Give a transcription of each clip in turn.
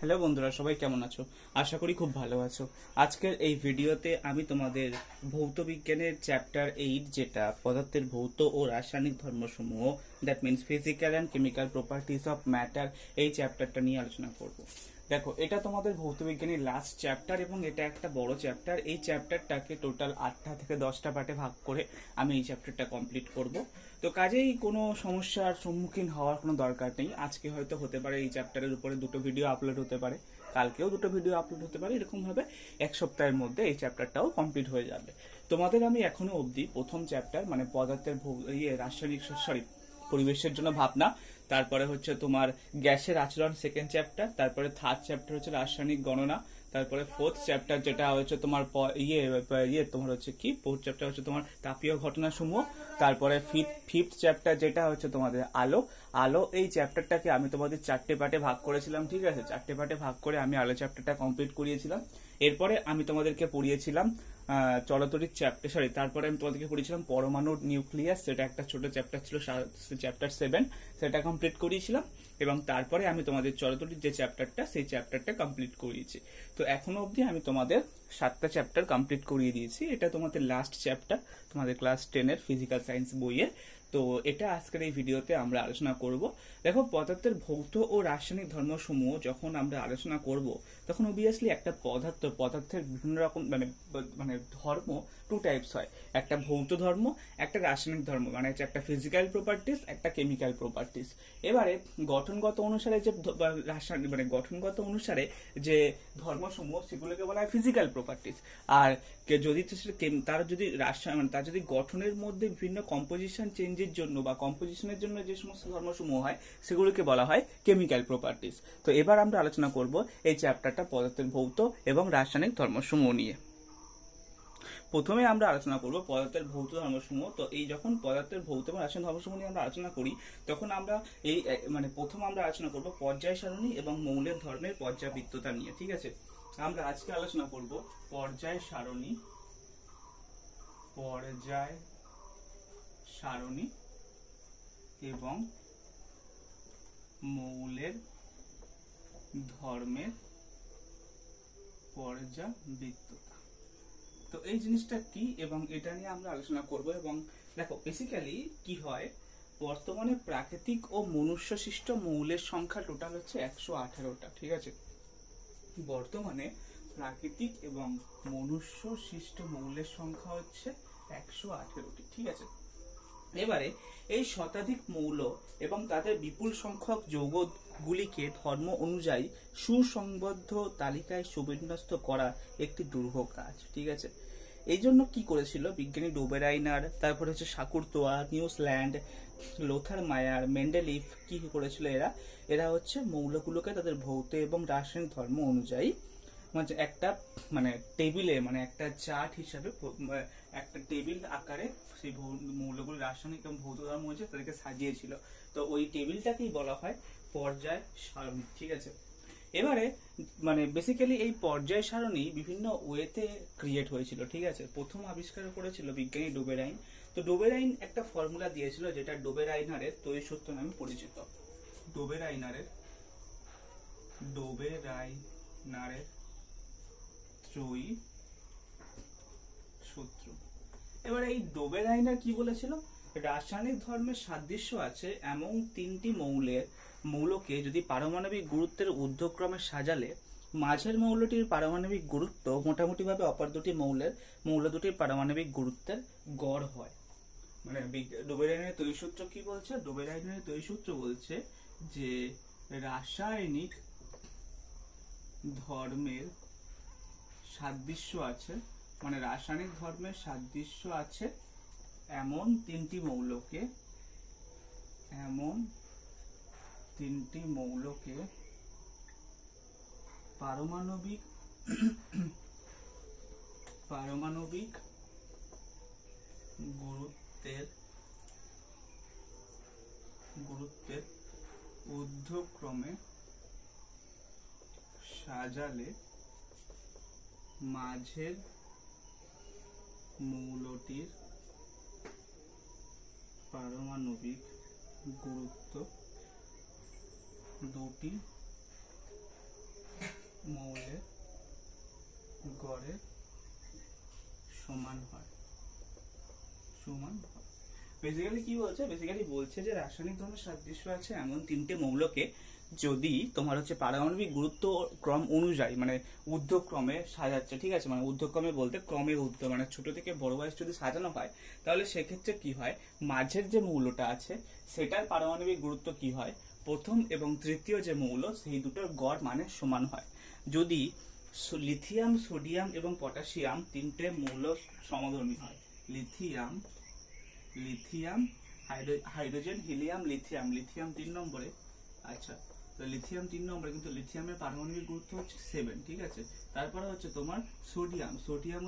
Hello বন্ধুরা, সবাই কেমন আছো? আশা করি খুব ভালো আছো। আজকের এই ভিডিওতে আমি তোমাদের ভৌত বিজ্ঞানের চ্যাপ্টার 8, যেটা পদার্থের ভৌত ও রাসায়নিক ধর্মসমূহ, that means physical and chemical properties of matter, এই চ্যাপ্টারটা নিয়ে আলোচনা করব। দেখো, এটা তোমাদের ভৌত বিজ্ঞানের লাস্ট চ্যাপ্টার এবং এটা একটা বড় চ্যাপ্টার। এই চ্যাপ্টারটাকে টোটাল 8টা থেকে 10টা পার্টে ভাগ করে আমি এই চ্যাপ্টারটা কমপ্লিট করব। তো কাজেই কোনো সমস্যার সম্মুখীন হওয়ার কোনো দরকার নেই। আজকে হয়তো হতে পারে এই চ্যাপ্টারের উপরে 2টো ভিডিও আপলোড হতে পারে, কালকেও 2টো ভিডিও আপলোড হতে পারে, এরকম ভাবে এক সপ্তাহের মধ্যে এই চ্যাপ্টারটাও কমপ্লিট হয়ে যাবে। তোমাদের আমি এখনো অবধি প্রথম চ্যাপ্টার মানে পদার্থের রাসায়নিক পরিবেশের জন্য ভাবনা, তারপরে হচ্ছে তোমার গ্যাসের আচরণ সেকেন্ড চ্যাপ্টার, তারপরে থার্ড চ্যাপ্টার হচ্ছে রাসায়নিক গণনা, তারপরে ফোর্থ চ্যাপ্টার যেটা হচ্ছে তোমার তোমার হচ্ছে কি ফোর্থ চ্যাপ্টার হচ্ছে তোমার তাপীয় ঘটনাসমূহ, তারপরে ফিফথ চ্যাপ্টার যেটা হচ্ছে তোমাদের আলো। আলো এই চ্যাপ্টারটাকে আমি তোমাদের 4টে পার্টে ভাগ করেছিলাম, ঠিক আছে? 4টে পার্টে ভাগ করে আমি আলো চ্যাপ্টারটা কমপ্লিট করিয়েছিলাম। এরপরে আমি তোমাদেরকে পড়িয়েছিলাম চলতরিৎ চ্যাপ্টার, তারপরে আমি তোমাদেরকে পড়িয়েছিলাম পরমাণুর নিউক্লিয়াস, যেটা একটা ছোট চ্যাপ্টার ছিল, চ্যাপ্টার 7, সেটা কমপ্লিট করিয়েছিলাম। এবং তারপরে আমি তোমাদের চলতরিৎ যে চ্যাপ্টারটা, সেই চ্যাপ্টারটা কমপ্লিট করিয়েছি। তো এখনো অবধি আমি তোমাদের 7টা চ্যাপ্টার কমপ্লিট করিয়ে দিয়েছি। এটা তোমাদের লাস্ট চ্যাপ্টার তোমাদের ক্লাস 10-এর ফিজিক্যাল সায়েন্স বইয়ের। তো এটা আজকের এই ভিডিওতে আমরা আলোচনা করব। দেখো, পদার্থের ভৌত ও রাসায়নিক ধর্মসমূহ যখন আমরা আলোচনা করব, তখন অবভিয়াসলি একটা পদার্থের বিভিন্ন রকম মানে ধর্ম 2 টাইপস হয়। একটা ভৌত ধর্ম, একটা রাসায়নিক ধর্ম, মানে হচ্ছে একটা ফিজিক্যাল প্রপার্টিস, একটা কেমিক্যাল প্রপার্টিস। এবারে গঠনগত অনুসারে যে রাসায়নিক গঠনগত অনুসারে যে ধর্মসমূহ, সেগুলোকে বলা হয় ফিজিক্যাল প্রপার্টিস। আর যদি তার যদি তার যদি গঠনের মধ্যে বিভিন্ন কম্পোজিশন চেঞ্জের জন্য বা কম্পোজিশনের জন্য যে সমস্ত ধর্মসমূহ হয়, সেগুলোকে বলা হয় কেমিক্যাল প্রপার্টিস। তো এবার আমরা আলোচনা করব এই চ্যাপ্টারটা পদার্থের ভৌত এবং রাসায়নিক ধর্মসমূহ নিয়ে। প্রথমে আমরা আলোচনা করব পদার্থের ভৌত ধর্মসমূহ। তো এই যখন পদার্থের ভৌত এবং রাসায়নিক ধর্মসমূহ নিয়ে আমরা আলোচনা করি, তখন আমরা এই প্রথম আমরা আলোচনা করব পর্যায় সারণী এবং মৌলের ধর্মের পর্যাবৃত্ততা নিয়ে, ঠিক আছে? আমরা আজকে আলোচনা করব পর্যায় সারণী এবং মৌলের ধর্মের পর্যাবৃত্ততা। তো এই জিনিসটা কি এবং এটা নিয়ে আমরা আলোচনা করব। এবং দেখো, বেসিক্যালি কি হয়, বর্তমানে প্রাকৃতিক ও মনুষ্য সৃষ্ট মৌলের সংখ্যা টোটাল হচ্ছে 118টা, ঠিক আছে? বর্তমানে প্রাকৃতিক এবং মনুষ্য সৃষ্ট মৌলের সংখ্যা হচ্ছে 118টি, ঠিক আছে? এবারে এই শতাধিক মৌল এবং তাদের বিপুল সংখ্যক যৌগগুলিকে ধর্ম অনুযায়ী সুসংবদ্ধ তালিকায় সুবিন্যস্ত করা একটি দুর্ভোগ কাজ, ঠিক আছে? এই জন্য কি করেছিল বিজ্ঞানী ডোবেরাইনার, তারপরে হচ্ছে শাকুরতোয়া, নিউসল্যান্ড, লোথার মায়ার, মেন্ডেলিফ, কি করেছিল এরা হচ্ছে মৌলগুলোকে তাদের ভৌত এবং রাসায়নিক ধর্ম অনুযায়ী একটা টেবিলে, একটা চার্ট হিসাবে, একটা টেবিল আকারে সেই মৌলগুলো রাসায়নিক এবং ভৌত ধর্ম হয়েছে তাদেরকে সাজিয়েছিল। তো ওই টেবিলটাকেই বলা হয় পর্যায় সারণী, ঠিক আছে? এবারে বেসিক্যালি এই পর্যায় সারণী বিভিন্ন ওয়েতে ক্রিয়েট হয়েছিল, ঠিক আছে? প্রথম আবিষ্কার করেছিল বিজ্ঞানী ডোবেরাইন। তো ডোবেরাইন একটা ফর্মুলা দিয়েছিল, যেটা ডোবেরাইনারের ত্রয়ী সূত্র নামে পরিচিত। ডোবেরাইনারের ত্রয়ী সূত্র। এবার এই ডোবেরাইনার কি বলেছিল, রাসায়নিক ধর্মের সাদৃশ্য আছে এমন 3টি মৌলকে যদি পারমাণবিক গুরুত্বের ঊর্ধ্বক্রমে সাজালে মাঝের মৌলটির পারমাণবিক গুরুত্ব মোটামুটি ভাবে অপর মৌল দুটির পারমাণবিক গুরুত্বের গড় হয়। ডোবেরাইনের ত্রয়ী সূত্র কি বলছে? ডোবেরাইনের ত্রয়ী সূত্র বলছে যে রাসায়নিক ধর্মের সাদৃশ্য আছে, রাসায়নিক ধর্মের সাদৃশ্য আছে এমন 3টি মৌলকে পারমাণবিক গুরুত্বের ঊর্ধ্বক্রমে সাজালে মাঝের মৌলটির পারমাণবিক গুরুত্ব দুটি সমান হয়। বেসিক্যালি কি বলছে, বেসিক্যালি বলছে যে রাসায়নিক ধর্মের সাদৃশ্য আছে এমন তিনটে মৌলকে যদি তোমার হচ্ছে পারমাণবিক গুরুত্ব ক্রম অনুযায়ী মানে ঊর্ধ্বক্রমে সাজাচ্ছে, ঠিক আছে, মানে ঊর্ধ্বক্রমে বলতে ক্রমের ঊর্ধ্ব মানে ছোট থেকে বড় বয়স যদি সাজানো হয়, তাহলে সেক্ষেত্রে কি হয়, মাঝের যে মৌলটা আছে সেটার পারমাণবিক গুরুত্ব কি হয়, প্রথম এবং তৃতীয় যে মৌল সেই দুটোর গড় মানে সমান হয়। যদি লিথিয়াম, সোডিয়াম এবং পটাশিয়াম তিনটে মৌল সমধর্মী হয়, লিথিয়াম, হাইড্রোজেন, হিলিয়াম, লিথিয়াম 3 নম্বরে, আচ্ছা তো লিথিয়াম 3 নম্বরে, কিন্তু লিথিয়ামের পারমাণবিক গুরুত্ব হচ্ছে 7, ঠিক আছে। তারপরে হচ্ছে তোমার সোডিয়াম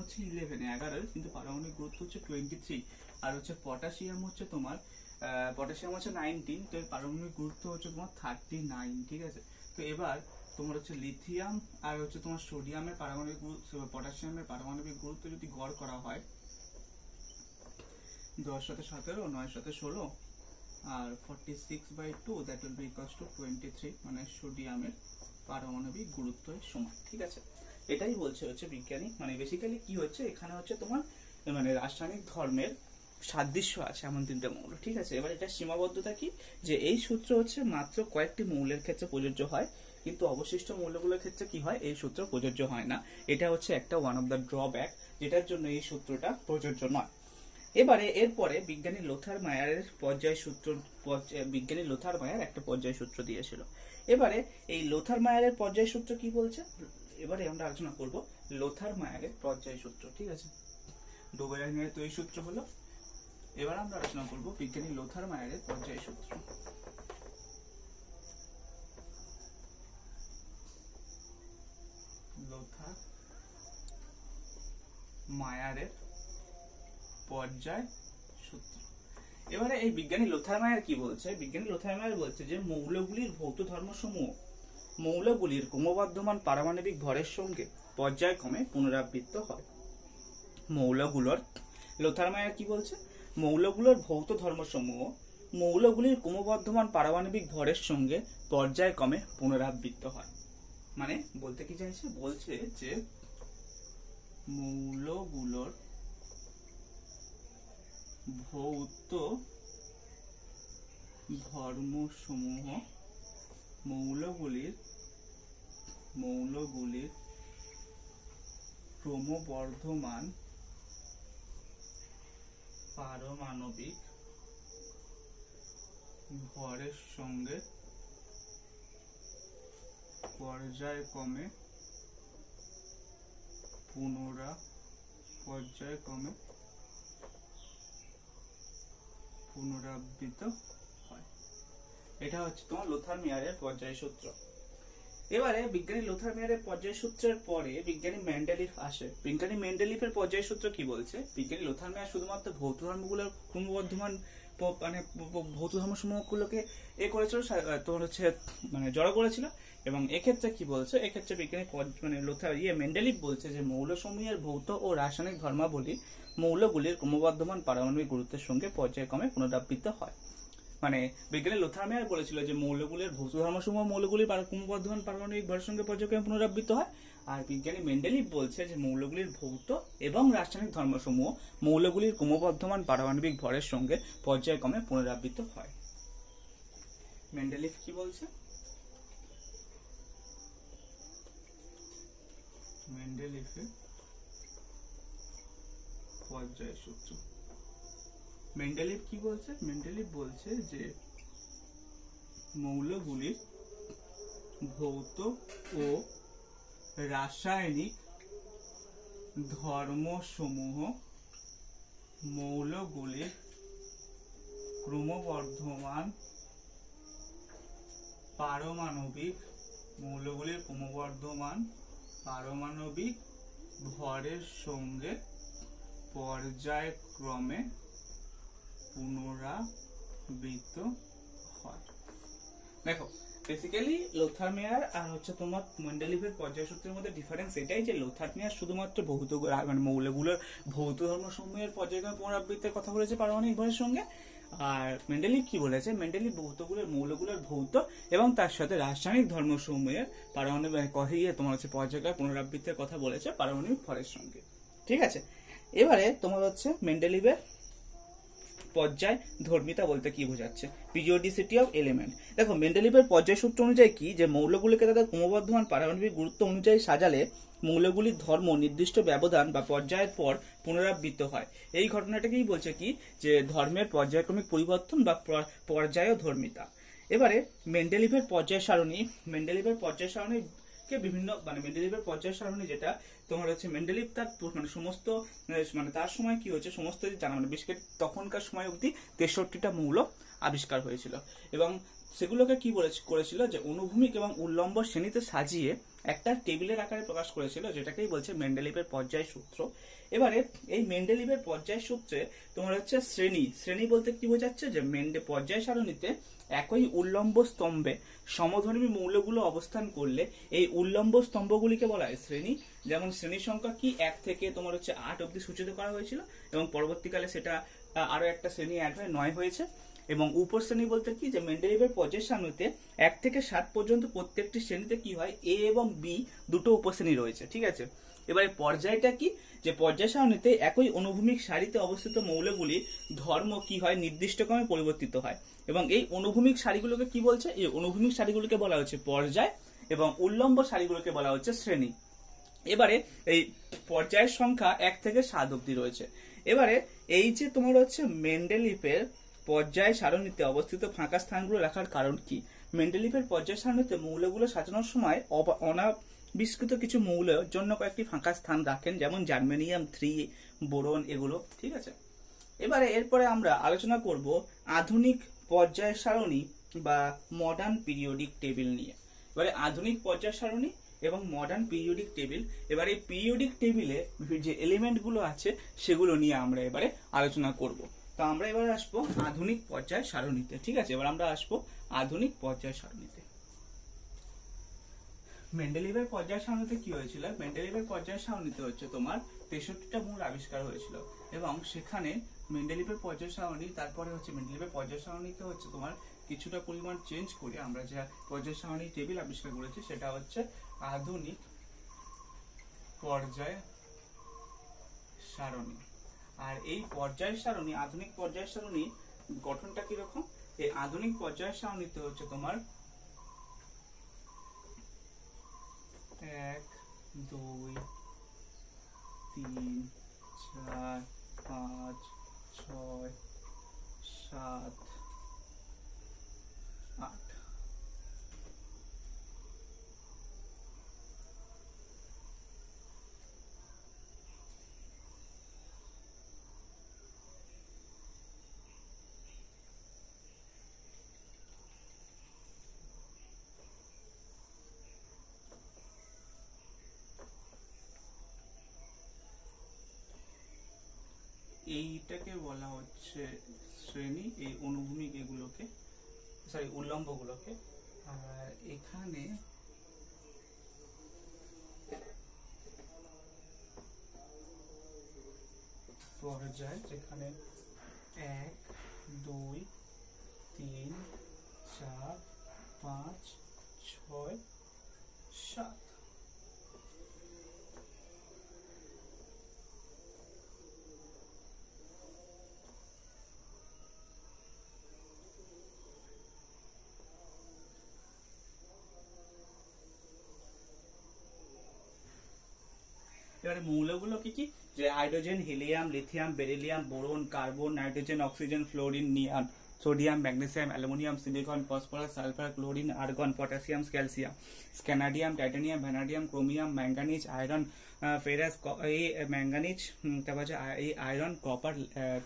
হচ্ছে 11, কিন্তু পারমাণবিক গুরুত্ব হচ্ছে 23। আর হচ্ছে পটাশিয়াম হচ্ছে তোমার 19, তো এর পারমাণবিক গুরুত্ব হচ্ছে তোমার 39, ঠিক আছে। তো এবার তোমার হচ্ছে লিথিয়াম আর হচ্ছে তোমার সোডিয়ামের পারমাণবিক গুরুত্ব, পটাশিয়ামের পারমাণবিক গুরুত্ব যদি গড় করা হয় 10 সাথে 17, 9 সাথে 16 আর 46/2, that will be equals to 23, মানে সোডিয়ামের পারমাণবিক গুরুত্ব সমান, ঠিক আছে। এটাই বলছে হচ্ছে বিজ্ঞানী, মানে বেসিক্যালি কি হচ্ছে এখানে হচ্ছে তোমার মানে রাসায়নিক ধর্মের সাদৃশ্য আছে এমন তিনটে মৌল, ঠিক আছে। এবার এটা সীমাবদ্ধতা কি, যে এই সূত্র হচ্ছে মাত্র কয়েকটি মৌলের ক্ষেত্রে প্রযোজ্য হয়, কিন্তু অবশিষ্ট মৌলগুলোর ক্ষেত্রে কি হয়, এই সূত্র প্রযোজ্য হয় না। এটা হচ্ছে একটা ওয়ান অফ দ্য ড্রব্যাক, যেটার জন্য এই সূত্রটা প্রযোজ্য নয়। এবারে এরপরে বিজ্ঞানী লোথার মায়ারের একটা পর্যায় সূত্র দিয়েছিল। এবারে এই লোথার মায়ারের পর্যায় সূত্র কি বলছে, এবারে আমরা আলোচনা করব লোথার মায়ারের পর্যায় সূত্র, ঠিক আছে। ডোবেরাইনের তো এই সূত্র হলো, এবার আমরা আলোচনা করব বিজ্ঞানী লোথার মায়ারের পর্যায় সূত্র। লোথার মায়ারের পর্যায় সূত্র। এবারে এই বিজ্ঞানী লোথার মায়ার কি বলছে, বিজ্ঞানী লোথার মায়ার বলছে যে মৌলগুলির ভৌত ধর্মসমূহ মৌলগুলির ক্রমবর্ধমান পারমাণবিক ভরের সঙ্গে পর্যায়ক্রমে পুনরাবৃত্ত হয়। লোথার মায়ার কি বলছে, মৌলগুলোর ভৌত ধর্মসমূহ মৌলগুলির ক্রমবর্ধমান পারমাণবিক ভরের সঙ্গে পর্যায়ক্রমে পুনরাবৃত্ত হয়। মানে বলতে কি চাইছে, বলছে যে মৌলগুলোর ভৌত ধর্মসমূহ মৌলগুলির ক্রমবর্ধমান পারমাণবিক ভরের সঙ্গে পর্যায়ক্রমে পুনরাবৃত্ত হয়। এটা হচ্ছে তোমার লোথার মেয়ারের পর্যায় সূত্র। এবারে বিজ্ঞানী লোথার মেয়ারের পর্যায় সূত্রের পরে বিজ্ঞানী মেন্ডেলিফ আসে। বিজ্ঞানী মেন্ডেলিফের পর্যায় সূত্র কি বলছে, বিজ্ঞানী লোথার মেয়ার শুধুমাত্র ভৌত ধর্মগুলোর ক্রমবর্ধমান মানে ভৌত ধর্মসমূহগুলোকে করেছিল, তোমার হচ্ছে মানে জড়ো করেছিল, এবং এক্ষেত্রে কি বলছে, এক্ষেত্রে বিজ্ঞানী মানে লোথার মেন্ডেলিফ বলছে যে মৌলসমূহের ভৌত ও রাসায়নিক ধর্মাবলী মৌলগুলির ক্রমবর্ধমান পারমাণবিক গুরুত্বের সঙ্গে পর্যায়ক্রমে পুনরাবৃত্ত হয়। মানে বিজ্ঞানী লোথার মেয়ার বলেছিল যে মৌলগুলির ভৌত ধর্মসমূহ মৌলগুলির ক্রমবর্ধমান পারমাণবিক ভরের সঙ্গে পর্যায়ক্রমে পুনরাবৃত্ত হয়, আর বিজ্ঞানী মেন্ডেলিফ বলছে যে মৌলগুলির ভৌত এবং রাসায়নিক ধর্মসমূহ মৌলগুলির ক্রমবর্ধমান পারমাণবিক ভরের সঙ্গে পর্যায়ক্রমে পুনরাবৃত্ত হয়। মেন্ডেলিফ কি বলছে, মেন্ডেলিফের পর্যায় সূত্র। মেন্ডেলিফ কি বলছে, মেন্ডেলিফ বলছে যে মৌলগুলির ভৌত ও রাসায়নিক ধর্মসমূহ মৌলগুলির ক্রমবর্ধমান পারমাণবিক ভরের সঙ্গে পর্যায়ক্রমে পুনরাবৃত্ত হয়। দেখো বেসিক্যালি লোথার মেয়ার আর হচ্ছে তোমার মেন্ডেলিফের পর্যায় সূত্রের মধ্যে ডিফারেন্স এটাই যে লোথার মেয়ার শুধুমাত্র ভৌত মানে মৌলগুলোর ভৌত ধর্মসমূহের পর্যায়ক্রমে পুনরাবৃত্তির কথা বলেছে পারমাণবিক ভরের সঙ্গে, আর মেন্ডেলিফ কি বলেছে, মেন্ডেলিফ মৌলগুলোর ভৌত এবং তার সাথে রাসায়নিক ধর্মসমূহের পারমাণবিক তোমার হচ্ছে পর্যায়ক্রমে পুনরাবৃত্তির কথা বলেছে পারমাণবিক ভরের সঙ্গে, ঠিক আছে। এবারে তোমার হচ্ছে মেন্ডেলিভের পর্যায় ধর্মিতা বলতে কি বোঝাচ্ছে, পিরিওডিসিটি অফ এলিমেন্ট। দেখো মেন্ডেলিভের পর্যায় সূত্র অনুযায়ী কি, যে মৌলগুলিকে তাদের ক্রমবর্ধমান পারমাণবিক গুরুত্ব অনুযায়ী সাজালে মৌলগুলির ধর্ম নির্দিষ্ট ব্যবধান বা পর্যায়ের পর পুনরাবৃত্ত হয়। এই ঘটনাটাকেই বলছে কি, যে ধর্মের পর্যায়ক্রমিক পরিবর্তন বা পর্যায় ধর্মিতা। এবারে মেন্ডেলিভের পর্যায় সারণী, মেন্ডেলিভের পর্যায় সারণী বিভিন্ন মানে মেন্ডেলিভের পর্যায় সারণী যেটা তোমার হচ্ছে, মেন্ডেলিভ তার মানে সমস্ত মানে তার সময় কি হচ্ছে সমস্ত জানা, মানে বিশেষ করে তখনকার সময় অবধি 63টা মৌল আবিষ্কার হয়েছিল এবং সেগুলোকে কি করেছিল, যে অনুভূমিক এবং উল্লম্ব শ্রেণীতে সাজিয়ে একটা টেবিলের আকারে প্রকাশ করেছিল, যেটাকেই বলছে মেন্ডেলিভের পর্যায় সূত্র। এবারে এই মেন্ডেলিভের পর্যায় সূত্রে তোমার হচ্ছে শ্রেণী বলতে কি বোঝাচ্ছে, যে পর্যায় সারণীতে একই উল্লম্ব স্তম্ভে সমধর্মী মৌলগুলো অবস্থান করলে এই উল্লম্ব স্তম্ভগুলিকে বলা হয় শ্রেণী। যেমন শ্রেণীর সংখ্যা কি 1 থেকে তোমার হচ্ছে 8 অব্দি সূচিত করা হয়েছিল এবং পরবর্তীকালে সেটা আরো একটা শ্রেণী অ্যাড হয়ে 9 হয়েছে। এবং উপশ্রেণী বলতে কি, যে মেন্ডেলিভের পর্যায় সারণীতে 1 থেকে 7 পর্যন্ত প্রত্যেকটি শ্রেণীতে কি হয়, এ এবং বি দুটো উপশ্রেণী রয়েছে, ঠিক আছে। এবারে পর্যায়টা কি, যে পর্যায় সারণীতে একই অনুভূমিক সারিতে অবস্থিত মৌলগুলির ধর্ম কি হয় নির্দিষ্ট ক্রমে পরিবর্তিত হয় এবং এই অনুভূমিক সারিগুলোকে কি বলছে, এই অনুভূমিক সারিগুলোকে বলা হচ্ছে পর্যায় এবং উল্লম্ব সারিগুলোকে বলা হচ্ছে শ্রেণী। এবারে এই পর্যায়ের সংখ্যা 1 থেকে 7 অব্দি রয়েছে। এবারে এই যে তোমার হচ্ছে মেন্ডেলিভের পর্যায় সারণীতে অবস্থিত ফাঁকা স্থানগুলো রাখার কারণ কি, মেন্ডেলিভের পর্যায় সারণীতে মৌলগুলো সাজানোর সময় অনাবিষ্কৃত কিছু মৌলের জন্য কয়েকটি ফাঁকা স্থান রাখেন, যেমন জার্মেনিয়াম 3, বোরন, এগুলো, ঠিক আছে। এবারে এরপরে আমরা আলোচনা করব আধুনিক পর্যায় সারণী বা মডার্ন পিরিয়ডিক টেবিল নিয়ে। এবারে আধুনিক পর্যায় সারণী এবং মডার্ন পিরিয়ডিক টেবিল, এবারে এই পিরিয়ডিক টেবিলে যে এলিমেন্ট গুলো আছে সেগুলো নিয়ে আমরা এবারে আলোচনা করব। তো আমরা এবারে আসবো আধুনিক পর্যায় সারণীতে, ঠিক আছে। এবার আমরা আসবো আধুনিক পর্যায় সারণীতে। মেন্ডেলিভের পর্যায় সারণীতে কি হয়েছিল, মেন্ডেলিভের পর্যায় সারণীতে হচ্ছে তোমার 63টা মূল আবিষ্কার হয়েছিল এবং সেখানে মেন্ডেলিভের পর্যায় সারণী, তারপরে হচ্ছে মেন্ডেলিভের পর্যায় সারণীকে হচ্ছে তোমার কিছুটা পরিমাণ চেঞ্জ করে আমরা যে পর্যায় সারণী টেবিল আবিষ্কার করেছি সেটা হচ্ছে আধুনিক পর্যায় সারণী। আর এই পর্যায় সারণী, আধুনিক পর্যায় সারণী গঠনটা কিরকম, এই আধুনিক পর্যায় সারণীতে হচ্ছে তোমার 1 2 3 4 5 6 7 8। এইটাকে বলা হচ্ছে শ্রেণী, এই অনুভূমিক এগুলোকে, সরি উল্লম্ব গুলোকে। আর এখানে পর্যায়, যেখানে 1 2 3 4 5 6 7। এবারে মৌলগুলো কি কি, যে hydrogen, helium, lithium, beryllium, boron, carbon, nitrogen, oxygen, fluorine, neon, sodium, magnesium, aluminium, silicon, phosphorus, sulphur, chlorine, argon, potassium, calcium, scandium, titanium, vanadium, chromium, manganese, iron, ferrous, এই ম্যাঙ্গানিজ, তারপর হচ্ছে এই আয়রন,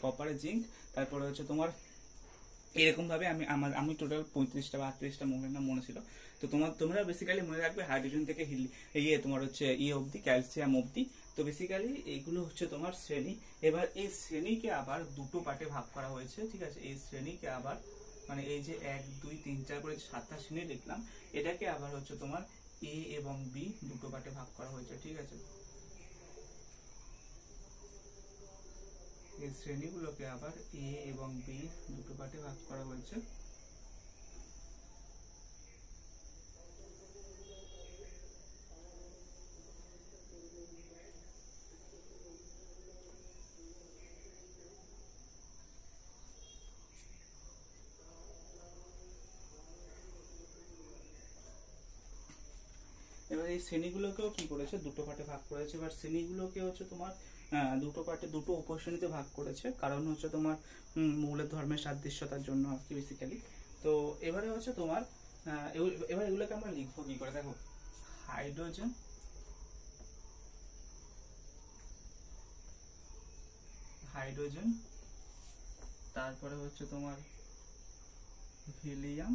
কপার, জিঙ্ক, তারপরে হচ্ছে তোমার এরকম ভাবে আমি টোটাল 35টা বা 38টা মৌলের নাম মনে ছিল। তো তোমরা বেসিক্যালি মনে রাখবে হাইড্রোজেন থেকে তোমার হচ্ছে অবধি, ক্যালসিয়াম অবধি। তো বেসিক্যালি এইগুলো হচ্ছে তোমার শ্রেণী। এবার এই শ্রেণীকে আবার দুটো পার্টে ভাগ করা হয়েছে, ঠিক আছে। এই শ্রেণীকে আবার মানে এই যে 1 2 3 4 করে 7টা শ্রেণী লিখলাম, এটাকে আবার হচ্ছে তোমার এ এবং বি দুটো পার্টে ভাগ করা হয়েছে, ঠিক আছে। এই শ্রেণীগুলোকে আবার এ এবং বি দুটো পার্টে ভাগ করা হয়েছে। এবার এই শ্রেণীগুলোকেও কি করেছে, দুটো পার্টে ভাগ করেছে। এবার শ্রেণীগুলোকে হচ্ছে তোমার দুটো পার্টে দুটো উপশ্রেণীতে ভাগ করেছে, কারণ হচ্ছে তোমার মৌলের ধর্মের সাদৃশ্যতার জন্য আর কি বেসিক্যালি। তো এবারে হচ্ছে তোমার এবার এগুলোকে আমরা লিখবো কি করে, দেখো হাইড্রোজেন, হাইড্রোজেন, তারপরে হচ্ছে তোমার helium,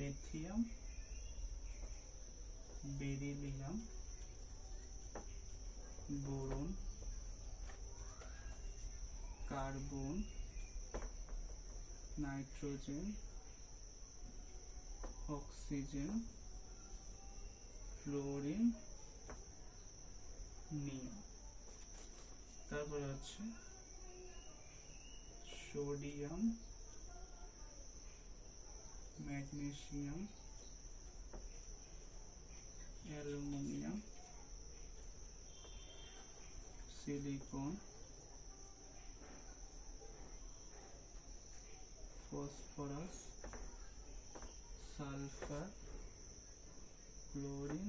lithium, beryllium, boron, carbon, nitrogen, oxygen, fluorine, neon. তারপরে হচ্ছে sodium, magnesium, aluminium, silicon, phosphorus, sulphur, chlorine,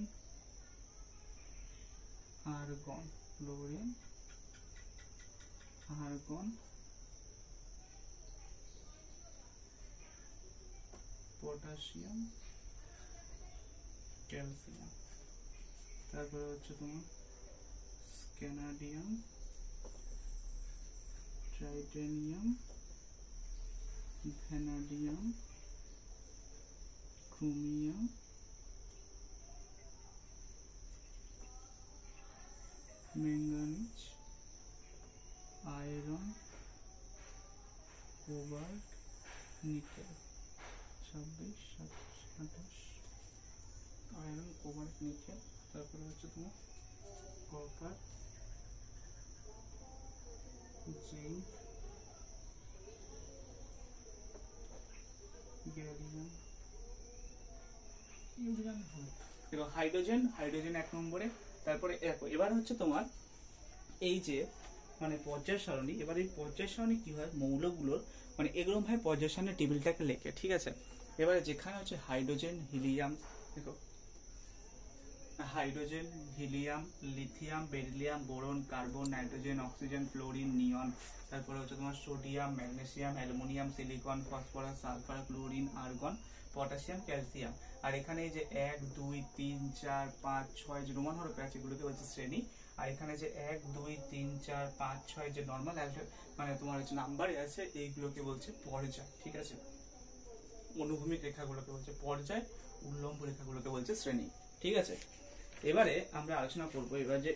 argon, chlorine, argon, potassium, calcium. তারপরে হচ্ছে তোমার scandium, titanium, vanadium, chromium, manganese, iron, cobalt, nickel. 26, 27, 28 iron, cobalt, nickel. তারপরে হচ্ছে তোমার copper, zinc, gallium. এবার hydrogen, hydrogen 1 নম্বরে। তারপরে এবার হচ্ছে তোমার এই যে মানে পর্যায় সারণী। এবার এই পর্যায় সারণী কি হয়, মৌলগুলোর মানে এরকম ভাবে পর্যায় সারণী টেবিলটাকে লেখে, ঠিক আছে। এবারে যেখানে হচ্ছে হাইড্রোজেন, হিলিয়াম, দেখো hydrogen, helium, lithium, beryllium, boron, carbon, nitrogen, oxygen, fluorine, neon. তারপরে হচ্ছে তোমার sodium, magnesium, aluminium, silicon, phosphorus, sulphur, chlorine, argon, potassium, calcium. আর এখানে যে 1, 2, 3, 4, 5, 6 যে রোমান হরফে আছে এগুলোকে বলছে শ্রেণী। আর এখানে যে 1, 2, 3, 4, 5, 6 যে নর্মাল মানে তোমার হচ্ছে নাম্বারে আছে, এইগুলোকে বলছে পর্যায়, ঠিক আছে। অনুভূমিক রেখাগুলোকে বলছে পর্যায়, উল্লম্ব রেখাগুলোকে বলছে শ্রেণী, ঠিক আছে। এবারে আমরা আলোচনা করব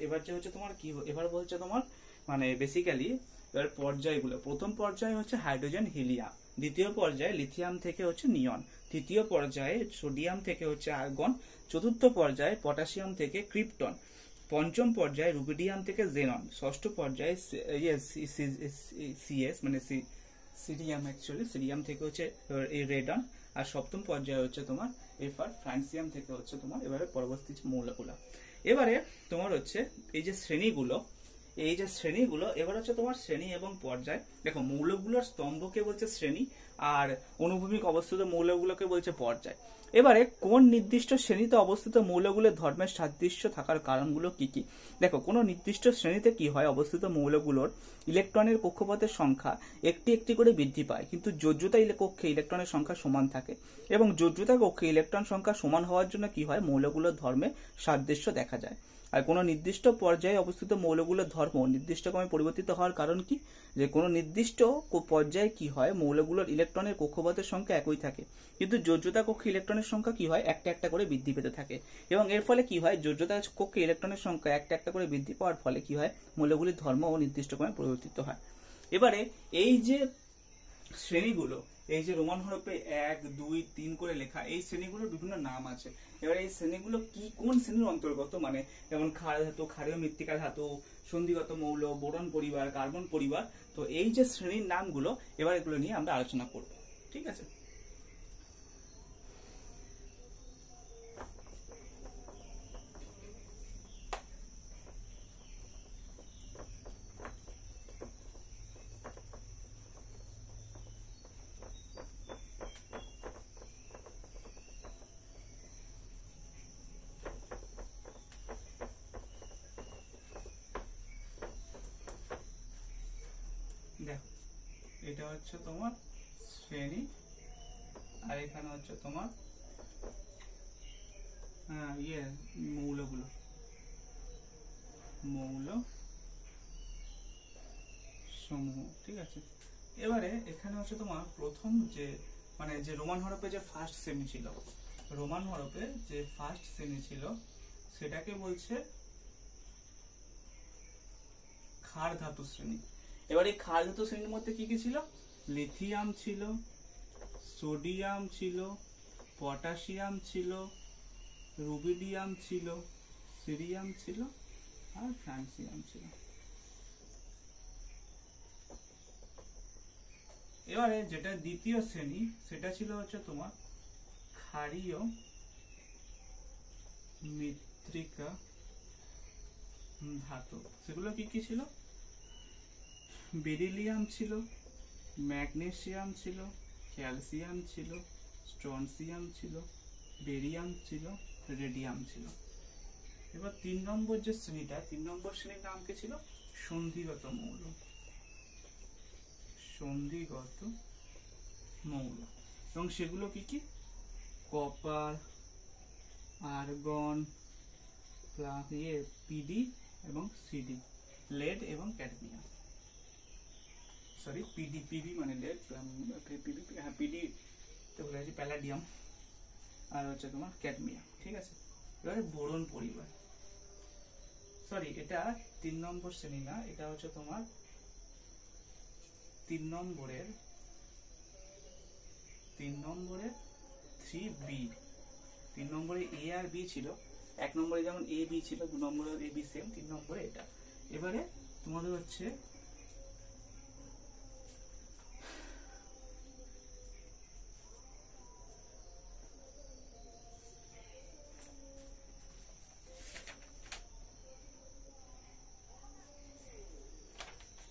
এবার যে হচ্ছে তোমার কি, এবার বলছে তোমার মানে বেসিক্যালি এবার পর্যায়গুলো। প্রথম পর্যায়ে হচ্ছে হাইড্রোজেন, হিলিয়াম। দ্বিতীয় পর্যায়ে লিথিয়াম থেকে হচ্ছে নিয়ন। তৃতীয় পর্যায়ে সোডিয়াম থেকে হচ্ছে আর্গন। চতুর্থ পর্যায়ে পটাশিয়াম থেকে ক্রিপ্টন। পঞ্চম পর্যায়ে রুবিডিয়াম থেকে জেনন। ষষ্ঠ পর্যায়ে সিএস মানে সিরিয়াম, অ্যাকচুয়ালি সিরিয়াম থেকে হচ্ছে এই রেডন। আর সপ্তম পর্যায়ে হচ্ছে তোমার এফার ফ্রান্সিয়াম থেকে হচ্ছে তোমার এবারে পরবর্তী মৌলগুলো। এবারে তোমার হচ্ছে এই যে শ্রেণীগুলো, এবার হচ্ছে তোমার শ্রেণী এবং পর্যায়। দেখো মৌলগুলোর স্তম্ভকে বলছে শ্রেণী, আর অনুভূমিক অবস্থিত মৌলগুলোকে বলছে পর্যায়। এবারে কোন নির্দিষ্ট শ্রেণীতে অবস্থিত মৌলগুলোর ধর্মের সাদৃশ্য থাকার কারণগুলো কি কি। দেখো কোনো নির্দিষ্ট শ্রেণীতে কি হয়, অবস্থিত মৌলগুলোর ইলেকট্রনের কক্ষপথের সংখ্যা একটি একটি করে বৃদ্ধি পায়, কিন্তু যোজ্যতা কক্ষে ইলেকট্রনের সংখ্যা সমান থাকে। এবং যোজ্যতা কক্ষে ইলেকট্রন সংখ্যা সমান হওয়ার জন্য কি হয়, মৌলগুলোর ধর্মে সাদৃশ্য দেখা যায়। আর কোনো নির্দিষ্ট পর্যায়ে অবস্থিত মৌলগুলোর ধর্ম নির্দিষ্ট ক্রমে পরিবর্তিত হওয়ার কারণ কি, যে কোনো নির্দিষ্ট পর্যায়ে কি হয়, মৌলগুলোর ইলেকট্রনের কক্ষপথের সংখ্যা একই থাকে, কিন্তু যোজ্যতা কক্ষে ইলেকট্রনের সংখ্যা কি হয়, একটা একটা করে বৃদ্ধি পেতে থাকে। এবং এর ফলে কি হয়, যোজ্যতা কক্ষে ইলেকট্রনের সংখ্যা একটা একটা করে বৃদ্ধি পাওয়ার ফলে কি হয়, মৌলগুলির ধর্ম ও নির্দিষ্ট ক্রমে পরিবর্তিত হয়। এবারে এই যে শ্রেণীগুলো, এই যে রোমান হরফে 1, 2, 3 করে লেখা, এই শ্রেণীগুলোর বিভিন্ন নাম আছে। এবার এই শ্রেণীগুলো কি কোন শ্রেণীর অন্তর্গত, মানে যেমন ক্ষার ধাতু, ক্ষারীয় মৃত্তিকা ধাতু, সন্ধিগত মৌল, বোরন পরিবার, কার্বন পরিবার। তো এই যে শ্রেণীর নামগুলো, এবার এগুলো নিয়ে আমরা আলোচনা করব, ঠিক আছে। এটা হচ্ছে তোমার শ্রেণী, আর এখানে হচ্ছে তোমার মৌলগুলো, মৌল সমূহ। ঠিক আছে, এবারে এখানে হচ্ছে তোমার প্রথম যে মানে যে রোমান হরপে যে ফার্স্ট শ্রেণী ছিল, রোমান হরপে যে ফার্স্ট শ্রেণী ছিল সেটাকে বলছে ক্ষার ধাতু শ্রেণী। এবার এই ক্ষার ধাতু শ্রেণীর মধ্যে কি কি ছিল? লিথিয়াম ছিল, সোডিয়াম ছিল, পটাশিয়াম ছিল, রুবিডিয়াম ছিল, সিরিয়াম ছিল, আর ফ্রান্সিয়াম ছিল। এবারে যেটা দ্বিতীয় শ্রেণী সেটা ছিল হচ্ছে তোমার ক্ষারীয় মৃত্তিকা ধাতু। সেগুলো কি কি ছিল? বেরিলিয়াম ছিল, ম্যাগনেসিয়াম ছিল, ক্যালসিয়াম ছিল, স্ট্রনসিয়াম ছিল, বেরিয়াম ছিল, রেডিয়াম ছিল। এবার 3 নম্বর যে শ্রেণীটা, 3 নম্বর শ্রেণীর নাম কি ছিল? সন্ধিগত মৌল। সন্ধিগত মৌল, এবং সেগুলো কি কি? কপার, আর্গন, পিডি এবং সিডি, লেড এবং ক্যাডমিয়াম। সরি, পিডি মানে লেড, পিডি তো বলেছি প্যালাডিয়াম, আর হচ্ছে তোমার ক্যাডমিয়াম। ঠিক আছে, এবারে বোরন পরিবার, সরি এটা 3 নম্বর শ্রেণী না, এটা হচ্ছে তোমার 3 নম্বরের 3B। 3 নম্বরে এ আর বি ছিল, 1 নম্বরে যেমন এ বি ছিল, 2 নম্বরে এ বি সেম, 3 নম্বরে এটা। এবারে তোমাদের হচ্ছে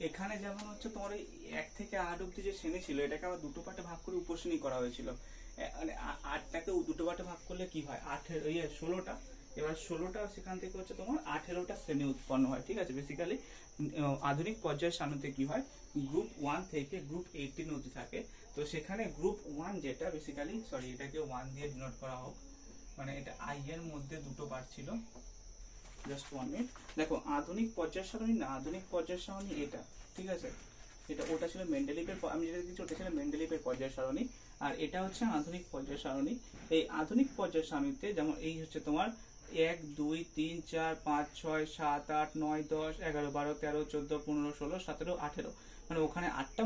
এখানে যেমন হচ্ছে তোমার 1 থেকে 8 অব্দি যে শ্রেণী ছিল এটাকে আবার দুটো পার্টে ভাগ করে উপশ্রেণী করা হয়েছিল। মানে 8টাকে দুটো পার্টে ভাগ করলে কি হয়? 16টা। এবার 16টা সেখান থেকে হচ্ছে তোমার 18টা শ্রেণী উৎপন্ন হয়। ঠিক আছে, বেসিক্যালি আধুনিক পর্যায়ের সারণীতে কি হয়? গ্রুপ 1 থেকে গ্রুপ 18 অবধি থাকে। তো সেখানে গ্রুপ 1 যেটা বেসিক্যালি, সরি এটাকে 1 দিয়ে ডিনোট করা হোক, মানে এটা আই এর মধ্যে দুটো পার্ট ছিল। জাস্ট 1 মিনিট, দেখো আধুনিক পর্যায় সারণী না, আধুনিক পর্যায় সারণী এটা। ঠিক আছে, এটা ওটা ছিল মেন্ডেলিভের, আমি যেটা দিচ্ছি ওটা ছিল মেন্ডেলিভের পর্যায় সারণী, আর এটা হচ্ছে আধুনিক পর্যায় সারণী। এই আধুনিক পর্যায় সারণীতে যেমন এই হচ্ছে তোমার 1 2 3 4 5 6 7 8 9 10 11 12 13 14 15 16 17 18, মানে ওখানে 8টা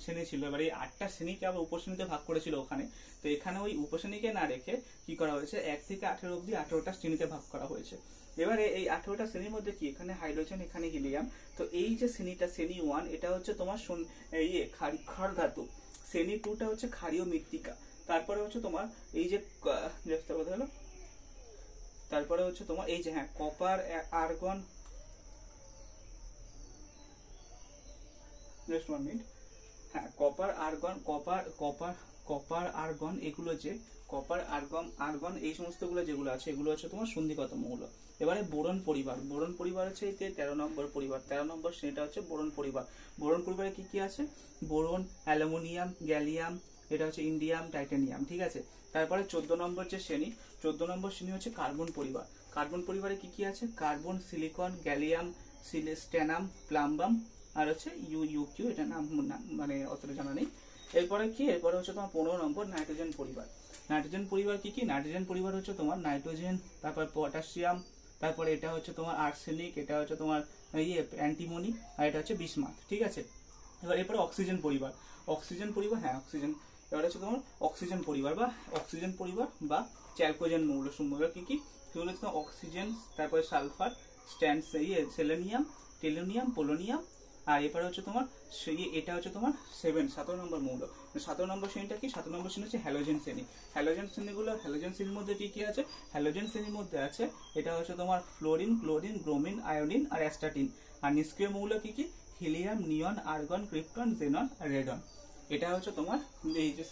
শ্রেণী ছিল। এবার এই 8টা শ্রেণীকে আবার উপশ্রেণীতে ভাগ করেছিল ওখানে। তো এখানে ওই উপশ্রেণীকে না রেখে কি করা হয়েছে? 1 থেকে 18 অবধি 18টা শ্রেণীতে ভাগ করা হয়েছে। এবারে এই 18টা শ্রেণীর মধ্যে কি? এখানে হাইড্রোজেন, এখানে হিলিয়াম। তো এই যে শ্রেণীটা, শ্রেণী 1, এটা হচ্ছে তোমার ক্ষার ধাতু। শ্রেণী 2টা হচ্ছে ক্ষারীয় মৃত্তিকা। তারপরে হচ্ছে তোমার এই যে কথা হলো, তারপরে হচ্ছে তোমার এই যে copper, argon, just 1 minute, copper, argon, copper argon, এগুলো যে কপার, আর্গন এই সমস্ত গুলো যেগুলো আছে এগুলো হচ্ছে তোমার সন্ধিগত মৌল। এবারে বোরন পরিবার, বোরন পরিবার হচ্ছে এই 13 নম্বর পরিবার, 13 নম্বর শ্রেণীটা হচ্ছে বোরন পরিবার। বোরন পরিবারে কি কি আছে? বোরন, অ্যালুমিনিয়াম, গ্যালিয়াম, এটা হচ্ছে ইন্ডিয়াম, টাইটানিয়াম। ঠিক আছে, তারপরে 14 নম্বর যে শ্রেণী, 14 নম্বর শ্রেণী হচ্ছে কার্বন পরিবার। কার্বন পরিবারে কি কি আছে? Carbon, silicon, gallium, stannum, plumbum, আর হচ্ছে ইউকিউ, এটা নাম মানে অতটা জানা নেই। এরপরে কি? এরপরে হচ্ছে তোমার 15 নম্বর নাইট্রোজেন পরিবার। নাইট্রোজেন পরিবার কি কি? নাইট্রোজেন পরিবার হচ্ছে তোমার নাইট্রোজেন, তারপর পটাশিয়াম, তারপরে এটা হচ্ছে তোমার আর্সেনিক, এটা হচ্ছে তোমার অ্যান্টিমনি, আর এটা হচ্ছে বিসমাথ। ঠিক আছে, এরপরে অক্সিজেন পরিবার। অক্সিজেন পরিবার, অক্সিজেন। এবার হচ্ছে তোমার অক্সিজেন পরিবার বা চ্যালকোজেন মৌলসমূহ কি কি? সেগুলো হচ্ছে অক্সিজেন, তারপরে সালফার, সেলেনিয়াম, টেলোনিয়াম, পোলোনিয়াম, আর এরপরে হচ্ছে তোমার এটা হচ্ছে তোমার 17 নম্বর মৌল। 17 নম্বর শ্রেণীটা কি? 17 নম্বর শ্রেণী হচ্ছে হ্যালোজেন শ্রেণী। হ্যালোজেন শ্রেণীর মধ্যে কি কি আছে? হ্যালোজেন শ্রেণীর মধ্যে আছে এটা হচ্ছে তোমার ফ্লোরিন, ক্লোরিন, ব্রোমিন, আয়োডিন আর অ্যাস্টাটিন। আর নিষ্ক্রিয় মৌল কি কি? হিলিয়াম, নিয়ন, আর্গন, ক্রিপ্টন, জেনন, রেডন। এটা হচ্ছে তোমার এই যে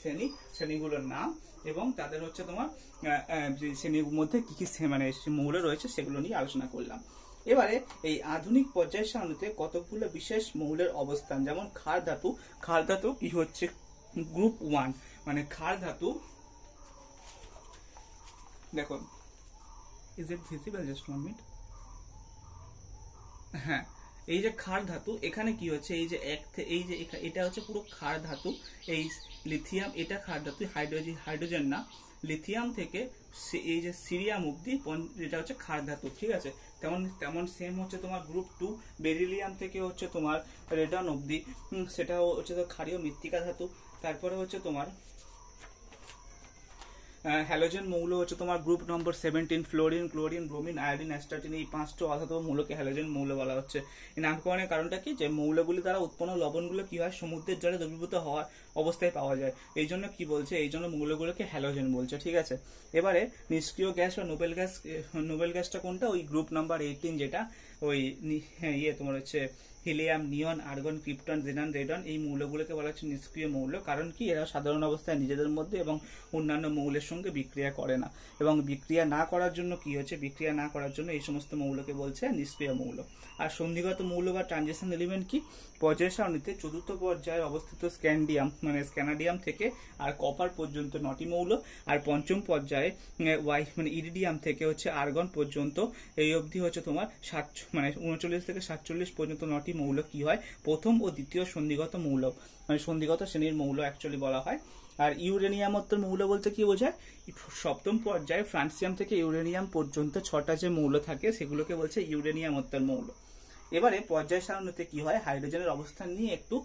শ্রেণীগুলোর নাম, এবং তাদের হচ্ছে তোমার শ্রেণীর মধ্যে কি কি মানে মৌল রয়েছে সেগুলো নিয়ে আলোচনা করলাম। এবারে এই আধুনিক পর্যায় সারণীতে কতকগুলো বিশেষ মৌলের অবস্থান, যেমন ক্ষার ধাতু। ক্ষার ধাতু কি হচ্ছে গ্রুপ 1, মানে ক্ষার ধাতু, দেখো is it visible, just 1 minute. হ্যাঁ, এই যে ক্ষার ধাতু, এখানে কি হচ্ছে, এই যে এটা হচ্ছে পুরো ক্ষার ধাতু, এই লিথিয়াম, এটা ক্ষার ধাতু, হাইড্রোজেন না, লিথিয়াম থেকে এই যে সিরিয়াম অব্দি এটা হচ্ছে ক্ষার ধাতু, ঠিক আছে। তেমন সেম হচ্ছে তোমার গ্রুপ 2, বেরিলিয়াম থেকে হচ্ছে তোমার রেডন অব্দি, সেটা হচ্ছে তো ক্ষারীয় মৃত্তিকা ধাতু। তারপরে হচ্ছে তোমার হ্যালোজেন মৌল হচ্ছে তোমার group number 17, fluorine, chlorine, bromine, iodine, astatine, এই 5টি অধাতব মৌলকে হ্যালোজেন মৌল বলা হচ্ছে। এই নামকরণের কারণটা কি, যে মৌলগুলি দ্বারা উৎপন্ন লবণগুলো কি হয়, সমুদ্রের জলে দ্রবীভূত হওয়ার অবস্থায় পাওয়া যায়, এই জন্য কি বলছে, এই জন্য মৌলগুলোকে হ্যালোজেন বলছে, ঠিক আছে। এবারে নিষ্ক্রিয় গ্যাস বা নোবেল গ্যাসটা কোনটা, ওই গ্রুপ নাম্বার 18, যেটা ওই তোমার হচ্ছে হিলিয়াম, নিয়ন, আর্গন, ক্রিপ্টন, জেনান, রেডন, এই মৌলগুলোকে বলা হচ্ছে নিষ্ক্রিয় মৌল। কারণ কি, এরা সাধারণ অবস্থায় নিজেদের মধ্যে এবং অন্যান্য মৌলের সঙ্গে বিক্রিয়া করে না, এবং বিক্রিয়া না করার জন্য কি হচ্ছে, বিক্রিয়া না করার জন্য এই সমস্ত মৌলকে বলছে নিষ্ক্রিয় মৌল। আর সন্ধিগত মৌল বা ট্রানজিশন এলিমেন্ট কি, পর্যায় সারণীতে চতুর্থ পর্যায়ে অবস্থিত স্ক্যানাডিয়াম থেকে আর কপার পর্যন্ত 9টি মৌল, আর পঞ্চম পর্যায়ে ইরিডিয়াম থেকে হচ্ছে আর্গন পর্যন্ত, এই অবধি হচ্ছে তোমার 39 থেকে 47 পর্যন্ত 9টি মৌল কি হয়, প্রথম ও দ্বিতীয় সন্ধিগত মৌল, সন্ধিগত শ্রেণীর মৌল অ্যাকচুয়ালি বলা হয়। আর ইউরেনিয়ামোত্তর মৌল বলতে কি বোঝায়, সপ্তম পর্যায়ে ফ্রান্সিয়াম থেকে ইউরেনিয়াম পর্যন্ত 6টা যে মৌল থাকে সেগুলোকে বলছে ইউরেনিয়ামোত্তর মৌল। এবারে পর্যায় সারণীতে কি হয়, হাইড্রোজেনের অবস্থান নিয়ে একটু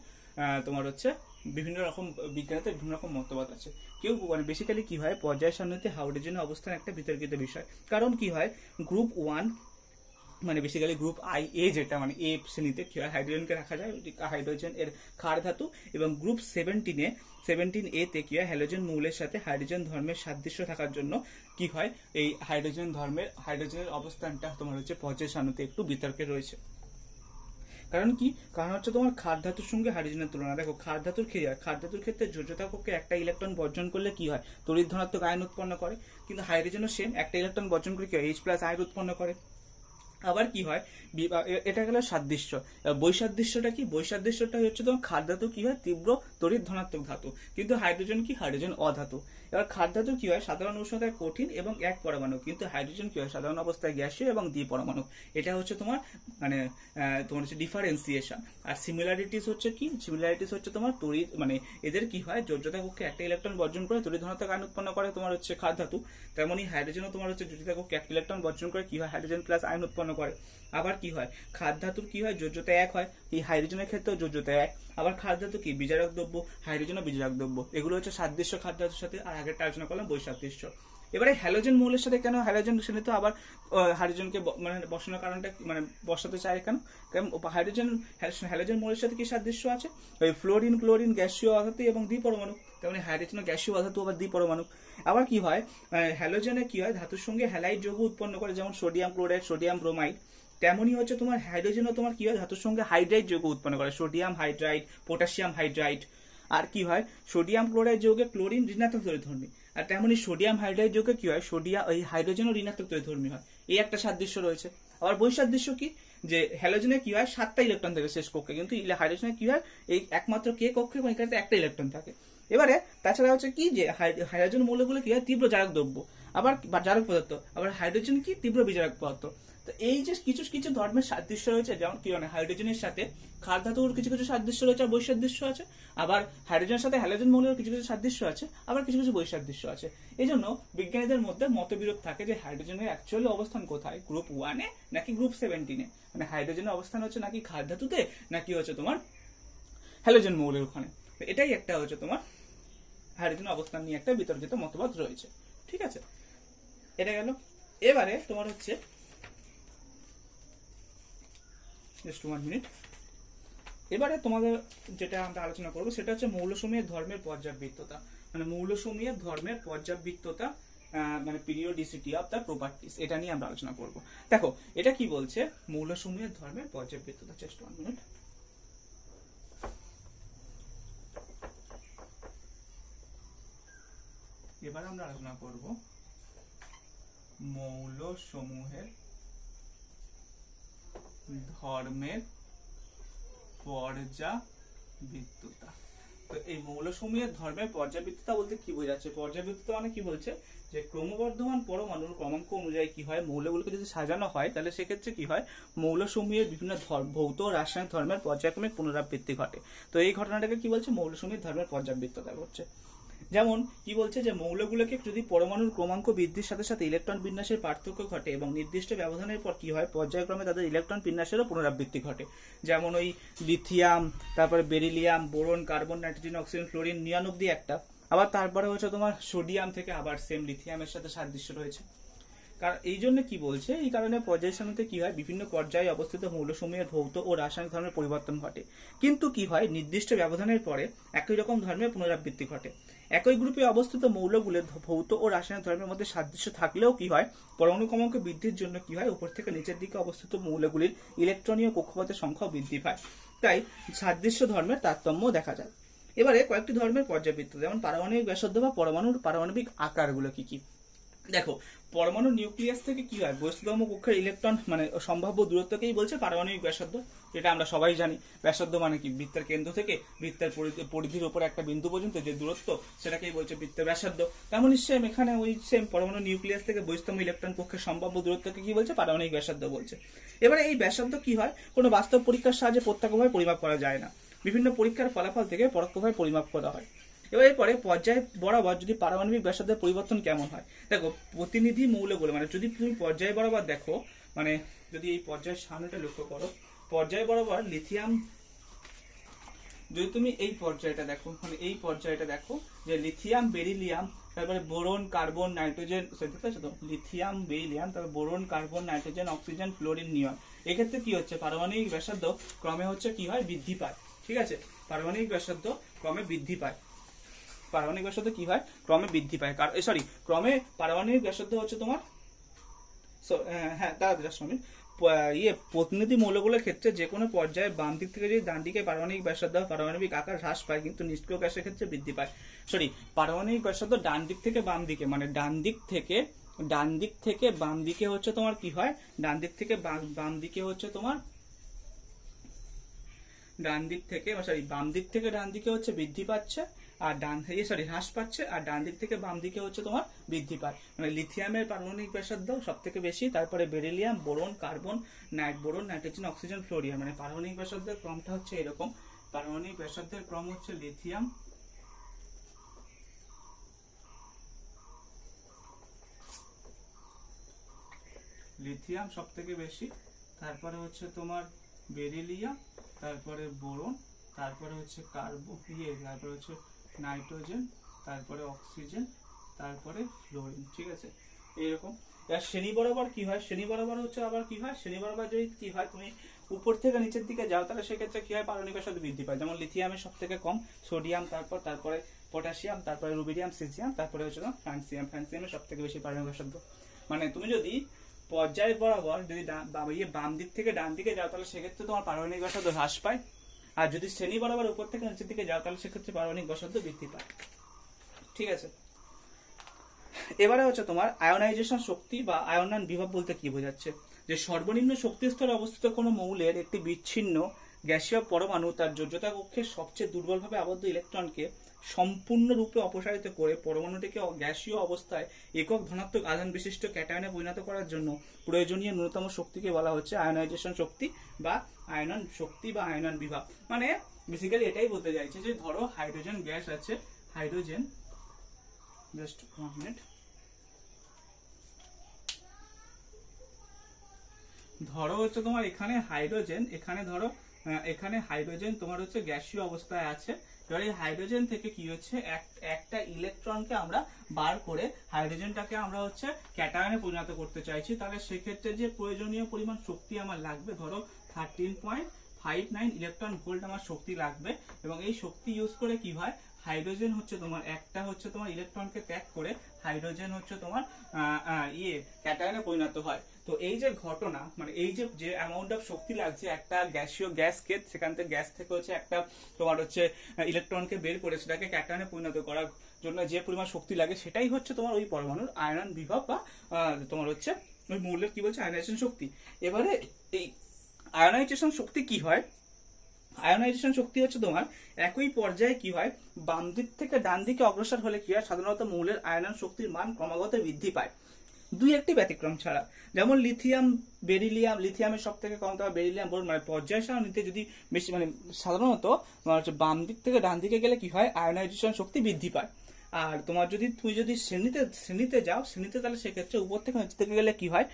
তোমার হচ্ছে বিভিন্ন রকম বিজ্ঞানীতে বিভিন্ন রকম মতবাদ আছে। কেউ বেসিক্যালি কি হয়, পর্যায় সারণীতে হাইড্রোজেনের অবস্থান একটা বিতর্কিত বিষয়। কারণ কি হয়, গ্রুপ 1 বেসিক্যালি গ্রুপ IA, যেটা এ শ্রেণীতে কি হয়, হাইড্রোজেনকে রাখা যায়, হাইড্রোজেন এর ক্ষার ধাতু, এবং গ্রুপ 17A তে কি হয়, হ্যালোজেন মৌলের সাথে হাইড্রোজেন ধর্মের সাদৃশ্য থাকার জন্য কি হয়, এই হাইড্রোজেনের অবস্থানটা তোমার হচ্ছে পর্যায় সারণীতে একটু বিতর্কে রয়েছে। কারণ কি, কারণ হচ্ছে তোমার ক্ষার ধাতুর সঙ্গে হাইড্রোজেনের তুলনা। দেখো ক্ষার ধাতুর ক্ষেত্রে যোজ্যতা কক্ষে একটা ইলেকট্রন বর্জন করলে কি হয়, তড়িৎ ধনাত্মক আয়ন উৎপন্ন করে, কিন্তু হাইড্রোজেনও সেম, একটা ইলেকট্রন বর্জন করে কি হয়, H+ আয়ন উৎপন্ন করে। আবার কি হয়, এটা গেল সাদৃশ্য। বৈসাদৃশ্যটা কি, বৈসাদৃশ্যটা হচ্ছে তোমার ক্ষার ধাতু কি হয়, তীব্র তড়িৎ ধনাত্মক ধাতু, কিন্তু হাইড্রোজেন কি, হাইড্রোজেন অধাতু। এবার ক্ষার ধাতু কি হয়, সাধারণ উষ্ণতায় কঠিন এবং এক পরমাণু, কিন্তু হাইড্রোজেন কি হয়, সাধারণ অবস্থায় গ্যাসীয় এবং দ্বিপরমাণু। এটা হচ্ছে তোমার তোমার হচ্ছে ডিফারেন্সিয়েশন। আর সিমিলারিটিস হচ্ছে কি, সিমিলারিটিস হচ্ছে তোমার তড়িৎ এদের কি হয়, যোজ্যতা কক্ষে একটা ইলেকট্রন বর্জন করে তড়িৎ ধনাত্মক আয়ন উৎপন্ন করে তোমার হচ্ছে ক্ষার ধাতু, তেমনি হাইড্রোজেনও তোমার হচ্ছে যোজ্যতা কক্ষে একটা ইলেকট্রন বর্জন করে কি হয়, হাইড্রোজেন প্লাস আয়ন উৎপন্ন করে। আবার কি হয়, ক্ষার ধাতুর কি হয়, যোজ্যতা 1 হয়, এই হাইড্রোজেনের ক্ষেত্রেও যোজ্যতা 1। আবার ক্ষার ধাতু কি, বিজারক দ্রব্য, হাইড্রোজেনও বিজারক দ্রব্য। এগুলো হচ্ছে সাদৃশ্য ক্ষার ধাতুর সাথে, আর আগেরটা আলোচনা করলাম বৈসাদৃশ্য। এবারে হ্যালোজেন মৌলের সাথে কেন হ্যালোজেন শ্রেণীতে আবার হাইড্রোজেনকে বসানোর কারণটা বসাতে চায় কেন, কারণ হ্যালোজেন মৌলের সাথে কি সাদৃশ্য আছে, ওই ফ্লোরিন, ক্লোরিন গ্যাসীয় অধাতু এবং দ্বিপরমাণু, তেমনি হাইড্রোজেন গ্যাসীয় অধাতু আবার দ্বিপরমাণু। আবার কি হয়, হ্যালোজেনে কি হয়, ধাতুর সঙ্গে হ্যালাইড যৌগ উৎপন্ন করে, যেমন সোডিয়াম ক্লোরাইড, সোডিয়াম ব্রোমাইড। তেমনই হচ্ছে তোমার হাইড্রোজেনও তোমার কি হয়, ধাতুর সঙ্গে হাইড্রাইড যৌগ উৎপন্ন করে, সোডিয়াম হাইড্রাইড, পটাশিয়াম হাইড্রাইড। আর কি হয়, সোডিয়াম ক্লোরাইড যৌগে ক্লোরিন ঋণাত্মক তড়িৎধর্মী, আর তেমনি সোডিয়াম হাইড্রাইড যৌগে কি হয়, ওই হাইড্রোজেনও ঋণাত্মক তড়িৎধর্মী হয়। এই একটা সাদৃশ্য রয়েছে। আবার বৈসাদৃশ্য কি, যে হ্যালোজেনে কি হয়, 7টা ইলেকট্রন থাকে শেষ কক্ষে, কিন্তু হাইড্রোজেনে কি হয়, এই একমাত্র কে কক্ষে এখানে একটা ইলেকট্রন থাকে। এবারে তাছাড়া হচ্ছে কি, যে হাইড্রোজেন মৌলগুলো কি হয়, তীব্র জারক দ্রব্য, আবার জারক পদার্থ। আবার হাইড্রোজেন কি, তীব্র বিজারক পদার্থ। তো এই যে কিছু কিছু ধর্মের সাদৃশ্য রয়েছে, যেমন কি হাইড্রোজেনের সাথে ক্ষার ধাতুর কিছু কিছু সাদৃশ্য রয়েছে, আর বৈসাদৃশ্য আছে। আবার হাইড্রোজেনের সাথে হ্যালোজেন মৌলের কিছু কিছু সাদৃশ্য আছে, আবার কিছু কিছু বৈসাদৃশ্য আছে। এই জন্য বিজ্ঞানীদের মধ্যে মতবিরোধ থাকে যে হাইড্রোজেনের অ্যাকচুয়ালি অবস্থান কোথায়, গ্রুপ 1-এ নাকি গ্রুপ 17-এ, হাইড্রোজেনের অবস্থান হচ্ছে নাকি ক্ষার ধাতুতে, নাকি হচ্ছে তোমার হ্যালোজেন মৌলের ওখানে। এটাই একটা হচ্ছে তোমার হাইড্রোজেনের অবস্থান নিয়ে একটা বিতর্কিত মতবাদ রয়েছে, ঠিক আছে। এটা গেল। এবারে তোমার হচ্ছে জাস্ট 1 মিনিট। এবারে তোমাদের যেটা আমরা আলোচনা করবো সেটা হচ্ছে মৌলসমূহের ধর্মের পর্যাবৃত্ততা, মৌলসমূহের ধর্মের পর্যাবৃত্ততা, পিরিয়ডিসিটি অফ দ্য প্রপার্টিস, এটা নিয়ে আমরা আলোচনা করব। দেখো এটা কি বলছে, মৌলসমূহের ধর্মের পর্যাবৃত্ততা। Just 1 minute. এবার আমরা আলোচনা করব মৌলসমূহের ধর্মের পর্যাবৃত্ততা। তো এই মৌলসমূহের ধর্মের পর্যাবৃত্ততা বলতে কি বোঝাচ্ছে? পর্যাবৃত্ততা মানে কি বলছে, যে ক্রমবর্ধমান পরমাণুর ক্রমাঙ্ক অনুযায়ী কি হয়, মৌলগুলোকে যদি সাজানো হয় তাহলে সেক্ষেত্রে কি হয়, মৌলসমূহের বিভিন্ন ভৌত ও রাসায়নিক ধর্মের পর্যায়ক্রমিক পুনরাবৃত্তি ঘটে। তো এই ঘটনাটাকে কি বলছে, মৌলসমূহের ধর্মের পর্যাবৃত্ততা বলছে। যেমন কি বলছে, যে মৌলগুলোকে যদি পরমাণুর ক্রমাঙ্ক বৃদ্ধির সাথে সাথে ইলেকট্রন বিন্যাসের পার্থক্য ঘটে এবং নির্দিষ্ট ব্যবধানের পর কি হয়, পর্যায়ক্রমে তাদের ইলেকট্রন বিন্যাসেরও পুনরাবৃত্তি ঘটে। যেমন ওই লিথিয়াম, তারপরে beryllium, boron, carbon, nitrogen, oxygen, fluorine, neon অব্দি একটা, আবার তারপরে হচ্ছে তোমার সোডিয়াম থেকে আবার সেম লিথিয়ামের সাথে সাদৃশ্য রয়েছে। কারণ এই জন্য কি বলছে, এই কারণে পর্যায় সারণীতে কি হয়, বিভিন্ন পর্যায়ে অবস্থিত মৌলসমূহের ভৌত ও রাসায়নিক ধর্মের পরিবর্তন ঘটে, কিন্তু কি হয়, নির্দিষ্ট ব্যবধানের পরে একই রকম ধর্মের পুনরাবৃত্তি ঘটে। একই গ্রুপে অবস্থিত মৌলগুলোর ভৌত ও রাসায়নিক ধর্মের মধ্যে সাদৃশ্য থাকলেও কি হয়, পরমাণু ক্রমাঙ্ক বৃদ্ধির জন্য কি হয়, উপর থেকে নিচের দিকে অবস্থিত মৌলগুলির ইলেকট্রনীয় কক্ষপথের সংখ্যাও বৃদ্ধি পায়। তাই সাদৃশ্য ধর্মের তারতম্য দেখা যায়। এবারে কয়েকটি ধর্মের পর্যাবৃত্ত, যেমন পারমাণবিক ব্যাসার্ধ বা পরমাণুর পারমাণবিক আকারগুলো কি কি। দেখো, পরমাণু নিউক্লিয়াস থেকে কি হয়, বস্তুতম কক্ষের ইলেকট্রন মানে সম্ভাব্য দূরত্বকেই বলছে পারমাণবিক ব্যাসার্ধ, যেটা আমরা সবাই জানি। ব্যাসার্ধ মানে কি, বৃত্তের কেন্দ্র থেকে বৃত্তের পরিধির উপর একটা বিন্দু পর্যন্ত যে দূরত্ব, সেটাকেই বলছে বৃত্তের ব্যাসার্ধ। তেমনই সেম এখানে ওই সেম পরমাণু নিউক্লিয়াস থেকে বস্তুতম ইলেকট্রন কক্ষের সম্ভাব্য দূরত্বকে কি বলছে, পারমাণবিক ব্যাসার্ধ বলছে। এবারে এই ব্যাসার্ধ কি হয়, কোনো বাস্তব পরীক্ষার সাহায্যে প্রত্যক্ষভাবে পরিমাপ করা যায় না, বিভিন্ন পরীক্ষার ফলাফল থেকে পরোক্ষভাবে পরিমাপ করা হয়। এবার এরপরে পর্যায় বরাবর যদি পারমাণবিক ব্যাসার্ধের পরিবর্তন কেমন হয়, দেখো প্রতিনিধি মৌলগুলো মানে যদি তুমি পর্যায় বরাবর দেখো, মানে যদি এই পর্যায়ের সামনেটা লক্ষ্য করো, পর্যায় বরাবর লিথিয়াম, যদি তুমি এই পর্যায়টা দেখো, মানে এই পর্যায়টা দেখো, যে লিথিয়াম, বেরিলিয়াম, তারপরে boron, carbon, nitrogen, lithium, beryllium, তারপরে boron, carbon, nitrogen, oxygen, fluorine, neon, এক্ষেত্রে কি হচ্ছে, পারমাণবিক ব্যাসার্ধ ক্রমে হচ্ছে কি হয়, বৃদ্ধি পায়। ঠিক আছে, পারমাণবিক ব্যাসার্ধ ক্রমে বৃদ্ধি পায়। পারমাণবিক ব্যাসার্ধ কি হয়, ক্রমে বৃদ্ধি পায়। ক্রমে পারমাণবিক ব্যাসার্ধ হচ্ছে তোমার, হ্যাঁ দাঁড়াতে প্রতিনিধি মৌলগুলোর ক্ষেত্রে যে কোনো পর্যায়ে বাম দিক থেকে যদি ডান দিকে পারমাণবিক ব্যাসার্ধ পারমাণবিক আকার হ্রাস পায়, কিন্তু নিষ্ক্রিয় গ্যাসের ক্ষেত্রে বৃদ্ধি পায়। পারমাণবিক ব্যাসার্ধ ডান দিক থেকে বাম দিকে, মানে ডান দিক থেকে বাম দিকে হচ্ছে তোমার কি হয়, ডান দিক থেকে বাম দিকে হচ্ছে তোমার বাম দিক থেকে ডান দিকে হচ্ছে বৃদ্ধি পাচ্ছে, আর হ্রাস পাচ্ছে, আর ডান দিক থেকে বাম দিকে হচ্ছে তোমার বৃদ্ধি পায়। মানে লিথিয়ামের পারমাণবিক ব্যাসার্ধ সব থেকে বেশি, তারপরে beryllium, boron, carbon, nitrogen, oxygen, fluorine, মানে পারমাণবিক ব্যাসার্ধের ক্রমটা হচ্ছে এরকম। পারমাণবিক ব্যাসার্ধের ক্রম হচ্ছে লিথিয়াম সব থেকে বেশি, তারপরে হচ্ছে তোমার বেরিলিয়াম, তারপরে বোরন, তারপরে হচ্ছে কার্বন, তারপরে হচ্ছে নাইট্রোজেন, তারপরে অক্সিজেন, তারপরে ফ্লোরিন। ঠিক আছে, এইরকম। শ্রেণী বরাবর কি হয়, শ্রেণী বরাবর হচ্ছে আবার কি হয়, শ্রেণী বরাবর যদি কি হয়, তুমি উপর থেকে নিচের দিকে যাও, তাহলে সেক্ষেত্রে কি হয়, পারমাণবিক ব্যাসার্ধ বৃদ্ধি পায়। যেমন লিথিয়ামের সব থেকে কম, সোডিয়াম, তারপরে পটাশিয়াম, তারপরে রুবিডিয়াম, সিজিয়াম, তারপরে হচ্ছে ফ্রান্সিয়ামের সব থেকে বেশি পারমাণবিক ব্যাসার্ধ। মানে তুমি যদি পর্যায় বরাবর যদি বাম দিক থেকে ডান দিকে যাও, তাহলে সেক্ষেত্রে তোমার পারমাণবিক ব্যাসার্ধ হ্রাস পায়, আর যদি শ্রেণী বরাবর উপর থেকে নিচের দিকে যাও, তাহলে সেক্ষেত্রে পারমাণবিক ব্যাসার্ধ বৃদ্ধি পায়। ঠিক আছে, এবারে হচ্ছে তোমার আয়নাইজেশন শক্তি বা আয়নায়ন বিভব বলতে কি বোঝাচ্ছে, যে সর্বনিম্ন শক্তি স্তরে অবস্থিত কোনো মৌলের একটি বিচ্ছিন্ন গ্যাসীয় পরমাণু তার যোজ্যতা কক্ষের সবচেয়ে দুর্বলভাবে আবদ্ধ ইলেকট্রনকে সম্পূর্ণরূপে অপসারিত করে পরমাণুটিকে গ্যাসীয় অবস্থায় একক ধনাত্মক আধান বিশিষ্ট ক্যাটায়নে পরিণত করার জন্য প্রয়োজনীয় ন্যূনতম শক্তিকে বলা হচ্ছে আয়নাইজেশন শক্তি বা আয়নন শক্তি বা আয়নন বিভব। মানে বেসিক্যালি এটাই বলতে চাইছে, যে ধরো হাইড্রোজেন গ্যাস আছে, হাইড্রোজেন, জাস্ট 1 মিনিট, ধরো হচ্ছে তোমার এখানে হাইড্রোজেন, এখানে হাইড্রোজেন তোমার হচ্ছে গ্যাসীয় অবস্থায় আছে। এবার এই হাইড্রোজেন থেকে কি হচ্ছে, একটা ইলেকট্রনকে আমরা বার করে হাইড্রোজেনটাকে আমরা হচ্ছে ক্যাটায়নে পরিণত করতে চাইছি। তাহলে সেক্ষেত্রে যে প্রয়োজনীয় পরিমাণ শক্তি আমার লাগবে, ধরো 13.59 ইলেকট্রন ভোল্ট আমার শক্তি লাগবে। এবং এই শক্তি ইউজ করে কি হয়, হাইড্রোজেন হচ্ছে তোমার একটা হচ্ছে তোমার ইলেকট্রনকে ত্যাগ করে হাইড্রোজেন হচ্ছে তোমার ক্যাটায়নে পরিণত হয়। তো এই যে ঘটনা, মানে এই যে অ্যামাউন্ট অফ শক্তি লাগছে একটা গ্যাসীয় গ্যাসকে, সেখান থেকে গ্যাস থেকে হচ্ছে একটা তোমার হচ্ছে ইলেকট্রনকে বের করে সেটাকে ক্যাটায়নে পরিণত করার জন্য যে পরিমাণ শক্তি লাগে, সেটাই হচ্ছে তোমার ওই পরমাণুর আয়নন বিভব বা তোমার হচ্ছে ওই মৌলের কি বলছে আয়নাইজেশন শক্তি। এবারে এই আয়নাইজেশন শক্তি কি হয়? আয়নাইজেশন শক্তি হচ্ছে তোমার একই পর্যায়ে কি হয়, বাম দিক থেকে ডান দিকে অগ্রসর হলে কি হয়, সাধারণত মৌলের আয়নন শক্তির মান ক্রমাগত বৃদ্ধি পায়, দুই একটি ব্যতিক্রম ছাড়া। যেমন লিথিয়াম, বেরিলিয়াম, লিথিয়ামের সব থেকে কম, তার বেরিলিয়াম বোরন, মানে পর্যায় সারণীতে যদি বেশি মানে সাধারণত বাম দিক থেকে ডান দিকে গেলে কি হয়, আয়নাইজেশন শক্তি বৃদ্ধি পায়। আর তোমার তুমি যদি শ্রেণীতে যাও, তাহলে সেক্ষেত্রে উপর থেকে নিচের দিকে গেলে কি হয়,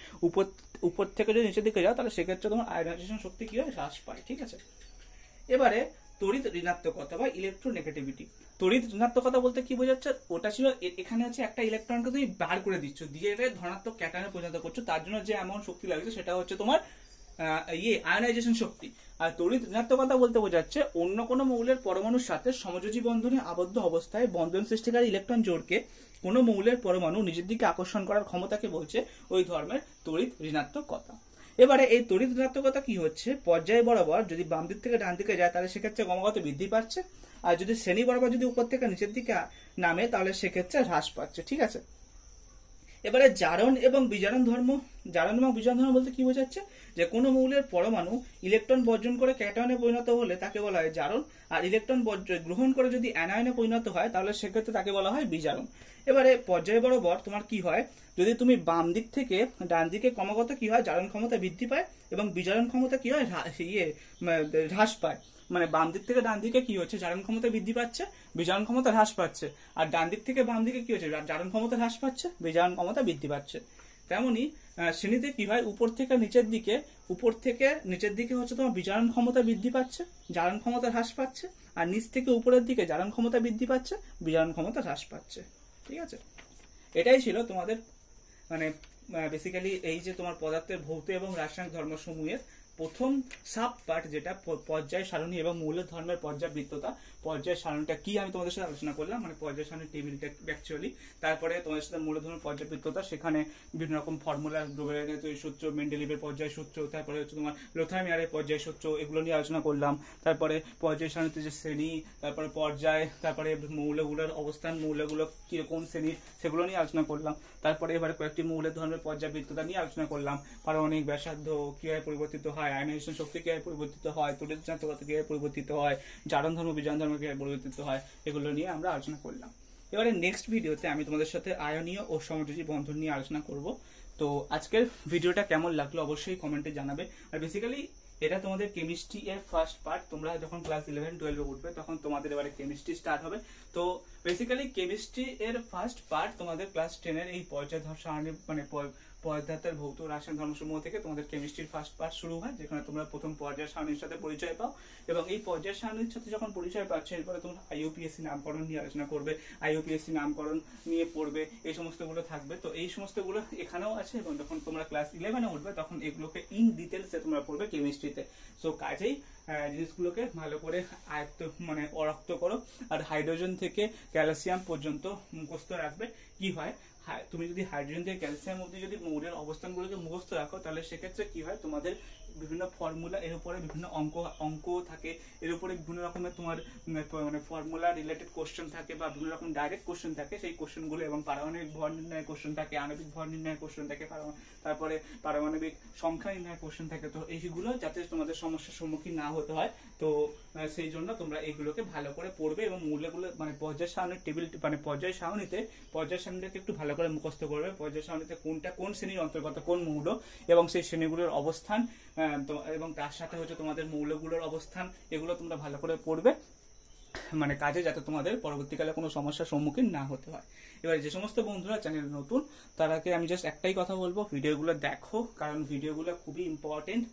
উপর থেকে যদি নিচের দিকে যাও তাহলে সেক্ষেত্রে তোমার আয়নাইজেশন শক্তি কি হয়, হ্রাস পায়। ঠিক আছে, এবারে তড়িৎ ঋণাত্মকতা বা ইলেকট্রোনেগেটিভিটি। তড়িৎ ঋণাত্মকতা বলতে কি বোঝাচ্ছে, ওটা ছিল এখানে আছে একটা ইলেকট্রনকে তুমি বার করে দিচ্ছ, দিয়ে এটা ধনাত্মক ক্যাটায়নে পরিণত করছো, তার জন্য যে এমন শক্তি লাগছে সেটা হচ্ছে তোমার আয়নাইজেশন শক্তি। আর তড়িৎ ঋণাত্মকতা বলতে বোঝাচ্ছে অন্য কোনো মৌলের পরমাণুর সাথে সমযোজী বন্ধনে আবদ্ধ অবস্থায় বন্ধন সৃষ্টিকারী ইলেকট্রন জোড়কে কোনো মৌলের পরমাণু নিজের দিকে আকর্ষণ করার ক্ষমতাকে বলছে ওই ধর্মের তড়িৎ ঋণাত্মকতা। এবারে এই তড়িৎ ঋণাত্মকতা কি হচ্ছে, পর্যায় বরাবর যদি বাম দিক থেকে ডান দিকে যায় তাহলে সেক্ষেত্রে ক্রমাগত বৃদ্ধি পাচ্ছে, আর যদি শ্রেণী বরাবর যদি উপর থেকে নিচের দিকে নামে তাহলে সেক্ষেত্রে হ্রাস পাচ্ছে। ঠিক আছে, এবারে জারণ এবং বিজারণ ধর্ম। জারণ এবং বিজারণ ধর্ম বলতে কি বোঝাচ্ছে, যে কোনো মৌলের পরমাণু ইলেকট্রন বর্জন করে ক্যাটায়নে পরিণত হলে তাকে বলা হয় জারণ, আর ইলেকট্রন গ্রহণ করে যদি অ্যানায়নে পরিণত হয় তাহলে সেক্ষেত্রে তাকে বলা হয় বিজারণ। এবারে পর্যায় বরাবর তোমার কি হয়, যদি তুমি বাম দিক থেকে ডান দিকে ক্রমাগত কি হয়, জারণ ক্ষমতা বৃদ্ধি পায় এবং বিজারণ ক্ষমতা কি হয়, হ্রাস পায়। মানে বাম দিক থেকে ডান দিকে কি হচ্ছে, জারণ ক্ষমতা বৃদ্ধি পাচ্ছে, বিজারণ ক্ষমতা হ্রাস পাচ্ছে, আর ডান দিক থেকে বাম দিকে কি হচ্ছে, জারণ ক্ষমতা হ্রাস পাচ্ছে, বিজারণ ক্ষমতা বৃদ্ধি পাচ্ছে। তেমনি শ্রেণীতে কি হয়, উপর থেকে নিচের দিকে হচ্ছে তোমার বিজারণ ক্ষমতা বৃদ্ধি পাচ্ছে, জারণ ক্ষমতা হ্রাস পাচ্ছে, আর নিচ থেকে উপরের দিকে জারণ ক্ষমতা বৃদ্ধি পাচ্ছে, বিজারণ ক্ষমতা হ্রাস পাচ্ছে। ঠিক আছে, এটাই ছিল তোমাদের মানে বেসিক্যালি এই যে তোমার পদার্থের ভৌত এবং রাসায়নিক ধর্মসমূহের প্রথম সাব পার্ট, যেটা পর্যায় সারণী এবং মৌলের ধর্মের পর্যাবৃত্ততা। পর্যায় সারণীটা কি আমি তোমাদের সাথে আলোচনা করলাম, মানে পর্যায় সারণী টেবিলটা অ্যাকচুয়ালি। তারপরে তোমাদের সাথে মৌলের ধর্মের পর্যাবৃত্ততা, সেখানে বিভিন্ন রকম ফর্মুলা, গ্রোবেলের সূত্র, মেন্ডেলিভের পর্যায় সূত্র, তারপরে হচ্ছে তোমার লোথারমিয়ারের পর্যায় সূত্র, এগুলো নিয়ে আলোচনা করলাম। তারপরে পর্যায় সারণীতে যে শ্রেণী, তারপরে পর্যায়, তারপরে মৌলগুলোর অবস্থান, মৌলগুলো কিরকম শ্রেণীর, সেগুলো নিয়ে আলোচনা করলাম। তারপরে এবারে কয়েকটি মৌলের ধর্মের পর্যাবৃত্ততা নিয়ে আলোচনা করলাম। পারমাণবিক ব্যাসার্ধ কিভাবে পরিবর্তিত হয়, আয়নাইজেশন শক্তি কিভাবে পরিবর্তিত হয়, তড়িৎ ঋণাত্মকতা কিভাবে পরিবর্তিত হয়, জারণ ধর্ম বিজারণ ধর্ম কিভাবে পরিবর্তিত হয়, এগুলো নিয়ে আমরা আলোচনা করলাম। এবারে নেক্সট ভিডিওতে আমি তোমাদের সাথে আয়নীয় ও সমযোজী বন্ধন নিয়ে আলোচনা করব। তো আজকের ভিডিওটা কেমন লাগলো অবশ্যই কমেন্টে জানাবে। আর বেসিক্যালি এটা তোমাদের কেমিস্ট্রি এর ফার্স্ট পার্ট। তোমরা যখন ক্লাস 11-12 উঠবে তখন তোমাদের এবারে কেমিস্ট্রি স্টার্ট হবে। তো বেসিক্যালি কেমিস্ট্রি এর ফার্স্ট পার্ট তোমাদের ক্লাস 10 এর এই পর্যায় সারণী মানে পদার্থের ভৌত রাসায়নিক ধর্মসমূহ থেকে তোমাদের কেমিস্ট্রির ফার্স্ট পার্ট শুরু হয়, যেখানে তোমরা প্রথম পর্যায় সারণীর সাথে পরিচয় পাও। এবং এই পর্যায় সারণীর সাথে যখন পরিচয় পাচ্ছ, এরপরে তোমরা আইইউপিএসসি নামকরণ নিয়ে আলোচনা করবে, আইইউপিএসসি নামকরণ নিয়ে পড়বে, এই সমস্তগুলো থাকবে। তো এই সমস্তগুলো এখানেও আছে, এবং যখন তোমরা ক্লাস 11-এ উঠবে তখন এগুলোকে ইন ডিটেলসে তোমরা পড়বে কেমিস্ট্রিতে। সো কাজেই জিনিসগুলোকে ভালো করে আয়ত্ত মানে অরক্ত করো। আর হাইড্রোজেন থেকে ক্যালসিয়াম পর্যন্ত মুখস্থ রাখবে। কি হয়, তুমি যদি হাইড্রোজেন থেকে ক্যালসিয়াম অবধি যদি মৌলের অবস্থানগুলোকে মুখস্থ রাখো, তাহলে সেক্ষেত্রে কি হয়, তোমাদের বিভিন্ন ফর্মুলা, এর উপরে বিভিন্ন অঙ্ক থাকে, এর উপরে বিভিন্ন রকমের তোমার মানে ফর্মুলা রিলেটেড কোশ্চেন থাকে, বা বিভিন্ন রকম ডাইরেক্ট কোশ্চেন থাকে। সেই কোশ্চেনগুলো এবং পারমাণবিক ভর নির্ণয়ের কোশ্চেন থাকে, আণবিক ভর নির্ণয়ের কোশ্চেন থাকে, তারপরে পারমাণবিক সংখ্যা নির্ণয়ের কোশ্চেন থাকে। তো এইগুলো যাতে তোমাদের সমস্যার সম্মুখীন না হতে হয়, তো সেই জন্য তোমরা এইগুলোকে ভালো করে পড়বে এবং মূল্যগুলো মানে পর্যায় সারণীর টেবিল মানে পর্যায় সারণীটাকে একটু ভালো করে মুখস্থ করবে। পর্যায় সারণীতে কোন শ্রেণীর অন্তর্গত কোন মৌল এবং সেই শ্রেণীগুলোর অবস্থান, এবং তার সাথে হচ্ছে তোমাদের মৌলগুলোর অবস্থান, এগুলো তোমরা ভালো করে পড়বে মানে কাজে, যাতে তোমাদের পরবর্তীকালে কোনো সমস্যার সম্মুখীন না হতে হয়। এবার যে সমস্ত বন্ধুরা চ্যানেল নতুন, তারাকে আমি জাস্ট একটাই কথা বলবো, ভিডিওগুলো দেখো, কারণ ভিডিওগুলো খুবই ইম্পর্টেন্ট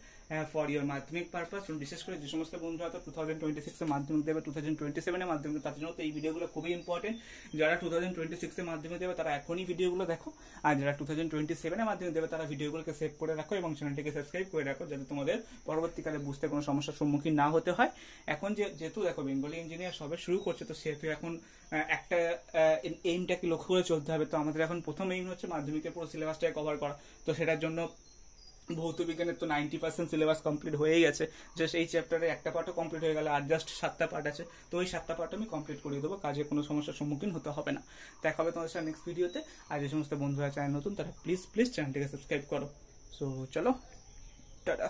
ফর ইয়োর মাধ্যমিক পারপাস। বিশেষ করে যে সমস্ত বন্ধুরা তো 2026 এ মাধ্যমিক দেবে, 2027 এ মাধ্যমিক, তাদের জন্য তো এই ভিডিওগুলো খুবই ইম্পর্টেন্ট। যারা 2026 এ মাধ্যমিক দেবে তারা এখনই ভিডিওগুলো দেখো, আর যারা 2027 এ মাধ্যমিক দেবে তারা ভিডিওগুলোকে সেভ করে রাখো এবং চ্যানেলটিকে সাবস্ক্রাইব করে রাখো, যাতে তোমাদের পরবর্তীকালে বুঝতে কোনো সমস্যার সম্মুখীন না হতে হয়। এখন যেহেতু দেখো বেঙ্গলি ইঞ্জিনিয়ার সবে শুরু করছে, তো সেহেতু এখন একটা এইমটাকে লক্ষ্য করে চলতে হবে। তো আমাদের এখন প্রথম এইম হচ্ছে মাধ্যমিকের পুরো সিলেবাসটাকে কভার করা। তো সেটার জন্য ভৌত বিজ্ঞানের তো 90% সিলেবাস কমপ্লিট হয়ে গেছে, জাস্ট এই চ্যাপ্টারে একটা পার্টও কমপ্লিট হয়ে গেল, আর জাস্ট 7টা পার্ট আছে। তো ওই 7টা পার্ট আমি কমপ্লিট করে দেবো, কাজে কোনো সমস্যার সম্মুখীন হতে হবে না। দেখা হবে তোমাদের সাথে নেক্সট ভিডিওতে। আর যে সমস্ত বন্ধুরা চ্যানেল নতুন, তারা প্লিজ চ্যানেলটিকে সাবস্ক্রাইব করো। সো চলো, টাটা।